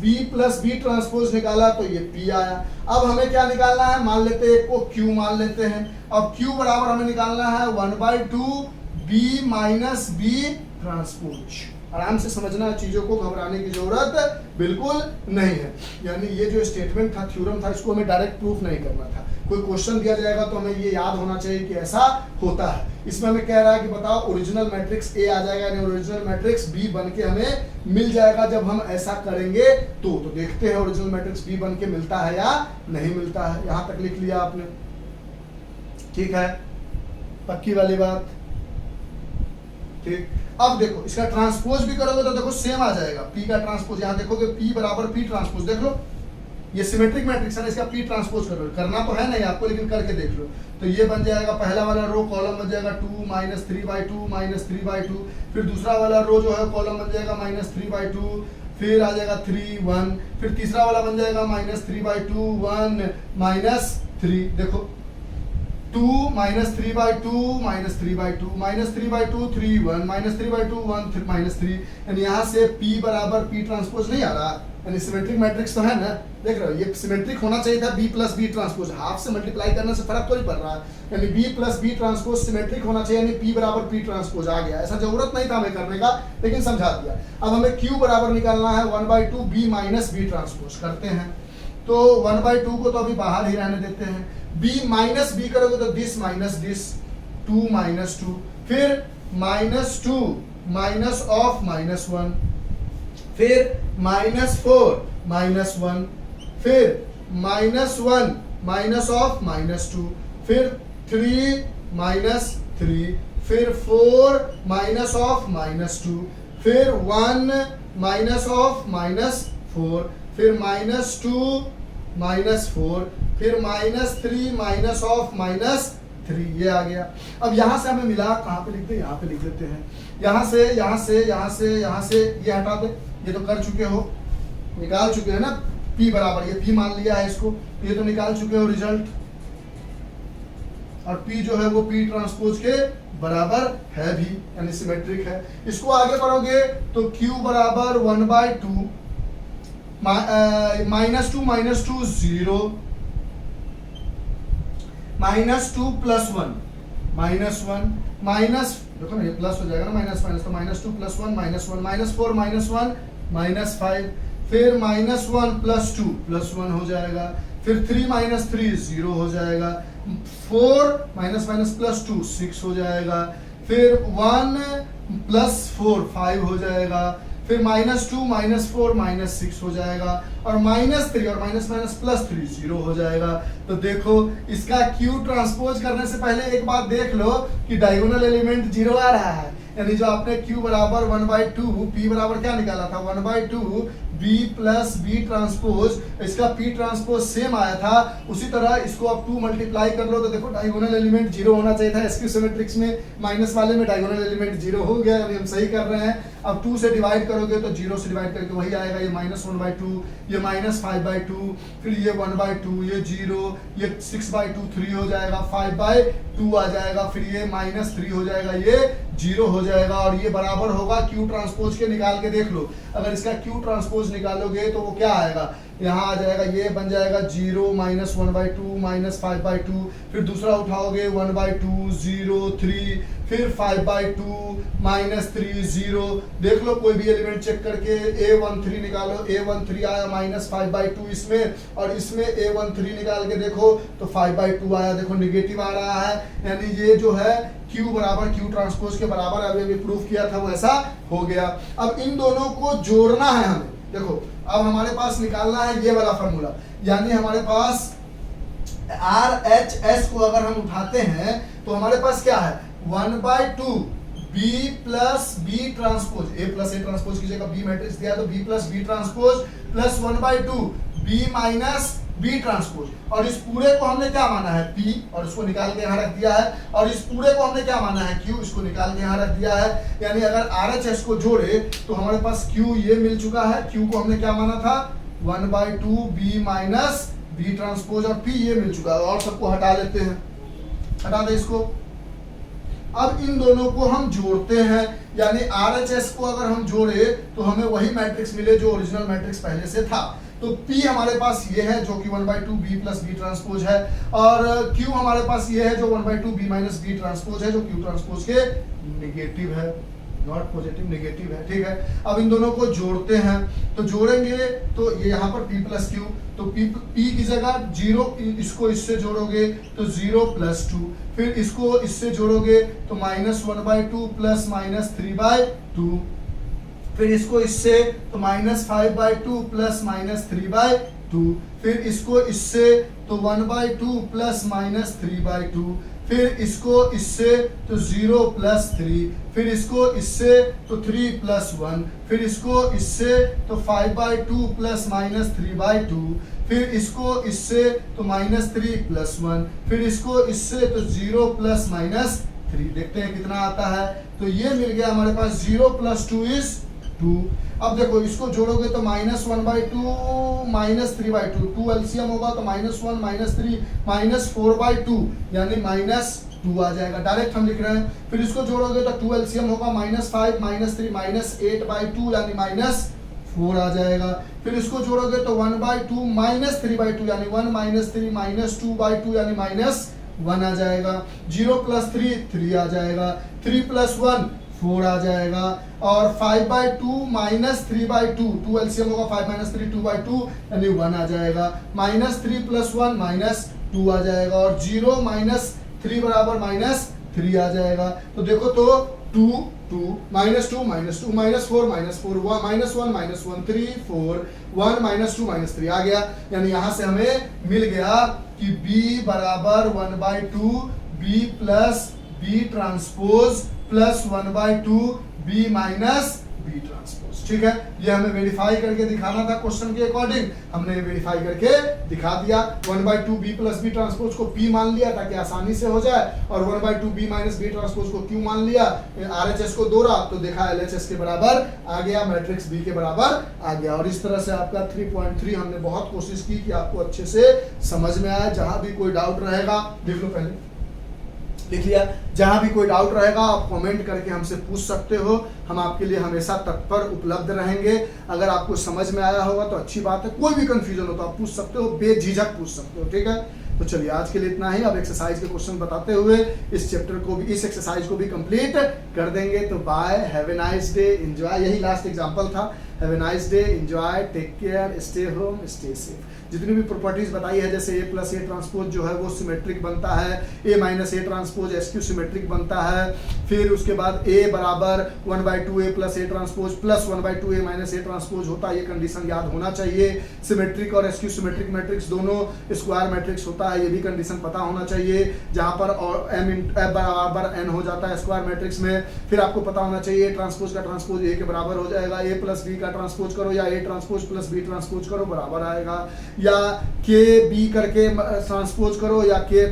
बी ट्रांसपोज निकाला तो ये P आया। अब हमें क्या निकालना है, मान लेते हैं को Q मान लेते हैं। अब Q बराबर हमें निकालना है 1/2 B माइनस बी ट्रांसपोज। आराम से समझना है, चीजों को घबराने की जरूरत बिल्कुल नहीं है। यानी ये जो स्टेटमेंट था, थ्योरम था, इसको हमें डायरेक्ट प्रूफ नहीं करना था। कोई क्वेश्चन दिया जाएगा तो हमें ये याद होना चाहिए कि ऐसा होता है। इसमें हमें कह रहा है कि बताओ ओरिजिनल मैट्रिक्स ए आ जाएगा, यानी ओरिजिनल मैट्रिक्स बी बन के हमें मिल जाएगा जब हम ऐसा करेंगे तो देखते हैं ओरिजिनल मैट्रिक्स बी बन के मिलता है या नहीं मिलता है। यहां तक लिख लिया आपने, ठीक है, पक्की वाली बात। ठीक, अब देखो इसका ट्रांसपोज भी करोगे तो देखो सेम आ जाएगा, पी का ट्रांसपोज। यहां देखोगे पी बराबर पी ट्रांसपोज, देख लो ये सिमेट्रिक मैट्रिक्स है ना, इसका पी ट्रांसपोज करो, करना तो है नहीं आपको, लेकिन करके देख लो। तो ये बन जाएगा, पहला वाला रो कॉलम बन जाएगा 2 -3/2 -3/2, फिर दूसरा वाला रो जो है कॉलम बन जाएगा -3/2, फिर आ जाएगा 3 1, फिर तीसरा वाला बन जाएगा -3/2 1 -3। देखो 2 -3/2 -3/2 -3/2 3 1 -3/2 1 -3, यानी यहाँ से P बराबर P ट्रांसपोज नहीं आ रहा, यानी सिमेट्रिक मैट्रिक्स तो है ना, देख रहे हो ये सिमेट्रिक होना चाहिए था। B plus B transpose, half से मल्टीप्लाई करने से फर्क थोड़ी पड़ रहा है, यानी B plus B transpose symmetric होना चाहिए, यानी P बराबर P ट्रांसपोज आ गया। ऐसा जरूरत नहीं था हमें करने का, लेकिन समझा दिया। अब हमें Q बराबर निकालना है 1/2 B माइनस बी ट्रांसपोज। करते हैं तो 1/2 को तो अभी बाहर ही रहने देते हैं, B माइनस बी करोगे तो दिस माइनस दिस, 2 -2, फिर -2 माइनस ऑफ -1, फिर -4 -1, फिर -1 माइनस ऑफ -2, फिर 3 -3, फिर 4 माइनस ऑफ -2, फिर 1 माइनस ऑफ -4, फिर -2 -4, फिर -3 माइनस ऑफ -3, ये आ गया। अब यहां से हमें मिला, कहां पे लिखते हैं, यहाँ पे लिख देते हैं। यहां से ये हटा दे, ये तो कर चुके हो, निकाल चुके हैं ना P बराबर, ये P मान लिया है इसको, ये तो निकाल चुके हो रिजल्ट। और P जो है वो P ट्रांसपोज के बराबर है भी, यानी सिमेट्रिक है। इसको आगे बढ़ोगे तो Q बराबर 1/2 -2 0 -2 प्लस 1 -1 माइनस, देखो ना ये प्लस हो जाएगा ना, माइनस माइनस, तो -2 प्लस 1 -1 -4 -1 -5, फिर -1 प्लस 2 प्लस 1 हो जाएगा, फिर 3 -3 0 हो जाएगा, 4 माइनस प्लस 2 6 हो जाएगा, फिर 1 प्लस 4 5 हो जाएगा, फिर -2 -4 -6 हो जाएगा, और -3 और माइनस प्लस 3 0 हो जाएगा। तो देखो इसका Q ट्रांसपोज करने से पहले एक बात देख लो कि डायगोनल एलिमेंट 0 आ रहा है, यानी जो आपने Q बराबर 1/2 P बराबर क्या निकाला था 1/2 B प्लस बी ट्रांसपोज, इसका P ट्रांसपोज सेम आया था। उसी तरह इसको आप 2 मल्टीप्लाई कर लो तो देखो डायगोनल एलिमेंट 0 होना चाहिए था। SQ सिमेट्रिक्स में माइनस वाले में डायगोनल एलिमेंट 0 हो गया, यानी हम सही कर रहे हैं। अब 2 से डिवाइड करोगे तो 0 से डिवाइड करके वही आएगा, ये -1/2, ये -5/2, फिर ये 1/2, ये 0, ये 6/2 3 हो जाएगा, 5/2 आ जाएगा, फिर ये -3 हो जाएगा, ये 0 हो जाएगा, और ये बराबर होगा Q ट्रांसपोज के। निकाल के देख लो, अगर इसका Q ट्रांसपोज निकालोगे तो वो क्या आएगा, यहाँ आ जाएगा, ये बन जाएगा 0 माइनस 1/2 माइनस 5/2, फिर दूसरा उठाओगे 1/2 0 3, फिर 5/2 माइनस 3 0। देख लो कोई भी एलिमेंट चेक करके, A13 निकालो, A13 आया माइनस 5/2 इसमें, और इसमें A13 निकाल के देखो तो 5/2 आया, देखो निगेटिव आ रहा है, यानी ये जो है Q बराबर Q ट्रांसपोज के बराबर, अभी प्रूफ किया था वो ऐसा हो गया। अब इन दोनों को जोड़ना है हमें, देखो अब हमारे पास निकालना है ये वाला फॉर्मूला, यानी हमारे पास RHS को अगर हम उठाते हैं तो हमारे पास क्या है 1/2 B plus B transpose, A plus A transpose की जगह B मैट्रिक्स दिया तो B plus B transpose plus 1/2 B minus B transpose, और इस पूरे को हमने क्या माना है P, और इसको निकाल के यहाँ रख दिया है, और इस पूरे को हमने क्या माना है Q, इसको निकाल के यहाँ रख दिया है। यानी अगर RHS को जोड़े तो हमारे पास Q ये मिल चुका है, Q को हमने क्या माना था 1/2 B माइनस B ट्रांसपोज, और P ये मिल चुका है, और सबको हटा लेते हैं, हटा दे इसको। अब इन दोनों को हम जोड़ते हैं, यानी RHS को अगर हम जोड़े तो हमें वही मैट्रिक्स मिले जो ओरिजिनल मैट्रिक्स पहले से था। तो P हमारे पास ये है जो कि 1/2 B प्लस B ट्रांसपोज है, और Q हमारे पास ये है जो 1/2 B माइनस B ट्रांसपोज है, जो Q ट्रांसपोज के नेगेटिव है, नॉट पॉजिटिव, नेगेटिव है, ठीक है। अब इन दोनों को जोड़ते हैं, तो जोड़ेंगे तो ये यहाँ पर P प्लस Q, तो P की जगह 0, इसको इससे जोड़ोगे तो 0 प्लस 2, फिर इसको इससे जोड़ोगे तो माइनस 1/2 प्लस माइनस 3/2, फिर इसको इससे तो माइनस 5/2 प्लस माइनस 3/2, फिर इसको इससे तो 1/2 प्लस माइनस 3/2, फिर इसको इससे तो 0 प्लस 3, फिर इसको इससे तो 3 प्लस 1, फिर इसको इससे तो 5/2 प्लस माइनस 3/2, फिर इसको इससे तो माइनस 3 प्लस 1, फिर इसको इससे तो 0 प्लस माइनस 3। देखते हैं कितना आता है, तो ये मिल गया हमारे पास 0 प्लस 2 इज 2। अब देखो इसको जोड़ोगे तो माइनस 1/2 माइनस 3/2, 2 एलसीएम होगा तो माइनस 1 माइनस 3 माइनस 4/2, यानी माइनस 2 आ जाएगा, डायरेक्ट हम लिख रहे हैं। फिर इसको जोड़ोगे तो 2 एलसीएम होगा माइनस 5 माइनस 3 माइनस 8/2, यानी माइनस 4 आ जाएगा। फिर इसको जोड़ोगे तो 1/2 माइनस 3/2, यानी 1 माइनस 3 माइनस 2/2, यानी माइनस 1 आ जाएगा। 0 प्लस 3 3 आ जाएगा, 3 प्लस 1 4 आ जाएगा, और 5/2 माइनस 3/2, 2 एलसीएम होगा 5 माइनस 3 2/2, यानी 1 आ जाएगा। माइनस 3 प्लस 1 माइनस 2 आ जाएगा, और 0 माइनस 3 बराबर माइनस 3 आ जाएगा। तो देखो तो 2 2 minus 2 minus 2 minus 4 minus 4 minus 1 minus 1 3 4 1 minus 2 minus 3 आ गया। यानी यहाँ से हमें मिल गया कि B बराबर 1/2 B plus B transpose plus 1/2 B minus B transpose, ठीक है। ये हमें वेरीफाई करके दिखाना था क्वेश्चन के अकॉर्डिंग, हमने वेरीफाई करके दिखा दिया। 1/2 B प्लस B ट्रांसपोज को P मान लिया ताकि आसानी से हो जाए, और 1/2 B माइनस B ट्रांसपोज को Q मान लिया, RHS को दौड़ा तो देखा LHS के बराबर आ गया, मैट्रिक्स B के बराबर आ गया। और इस तरह से आपका 3.3 हमने बहुत कोशिश की कि आपको अच्छे से समझ में आए। जहां भी कोई डाउट रहेगा, देख लो पहले लिख लिया, जहां भी कोई डाउट रहेगा आप कमेंट करके हमसे पूछ सकते हो, हम आपके लिए हमेशा तत्पर उपलब्ध रहेंगे। अगर आपको समझ में आया होगा तो अच्छी बात है, कोई भी कंफ्यूजन हो तो आप पूछ सकते हो, बेझिझक पूछ सकते हो, ठीक है। तो चलिए आज के लिए इतना ही। अब एक्सरसाइज के क्वेश्चन बताते हुए इस चैप्टर को भी, इस एक्सरसाइज को भी कंप्लीट कर देंगे। तो bye, have a nice day, enjoy. यही लास्ट एग्जांपल था। Have a nice day, enjoy, take care, stay home, stay safe. जितनी भी प्रॉपर्टीज बताई है, जैसे A प्लस A ट्रांसपोज जो है वो सिमेट्रिक बनता है, A minus A transpose SQ symmetric बनता है, फिर उसके बाद A बराबर 1/2 A plus A transpose plus 1/2 A minus A transpose होता है, ये कंडीशन याद होना चाहिए। सिमेट्रिक और SQ सिमेट्रिक मैट्रिक्स दोनों स्क्वायर मैट्रिक्स होता है, ये भी कंडीशन पता होना चाहिए। जहां पर F बराबर N हो जाता है स्क्वायर मैट्रिक्स में, फिर आपको पता होना चाहिए ट्रांसपोज का ट्रांसपोज A के बराबर हो जाएगा, A प्लस B का ट्रांसपोज करो या A transpose plus B transpose करो बराबर आएगा, या के बी करके ट्रांसपोज करो या के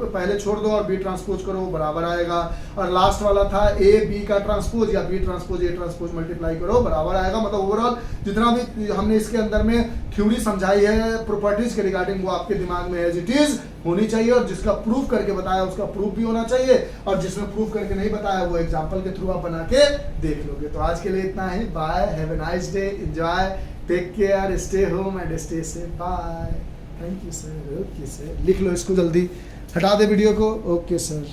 पहले छोड़ दो और बी ट्रांसपोज करो बराबर आएगा। और लास्ट वाला था ए बी का ट्रांसपोज या B transpose A transpose multiply करो बराबर आएगा। मतलब ओवरऑल जितना भी हमने इसके अंदर में थ्योरी समझाई है प्रॉपर्टीज के रिगार्डिंग वो आपके दिमाग में एज इट इज होनी चाहिए, और जिसका प्रूफ करके बताया उसका प्रूफ भी होना चाहिए, और जिसमें प्रूफ करके नहीं बताया वो एग्जाम्पल के थ्रू आप बना के देख लोगे। तो आज के लिए इतना ही। Bye, have a nice day, enjoy, take care, stay home and stay safe. Bye, thank you sir. Okay sir, लिख लो इसको जल्दी, हटा दे वीडियो को। Okay sir.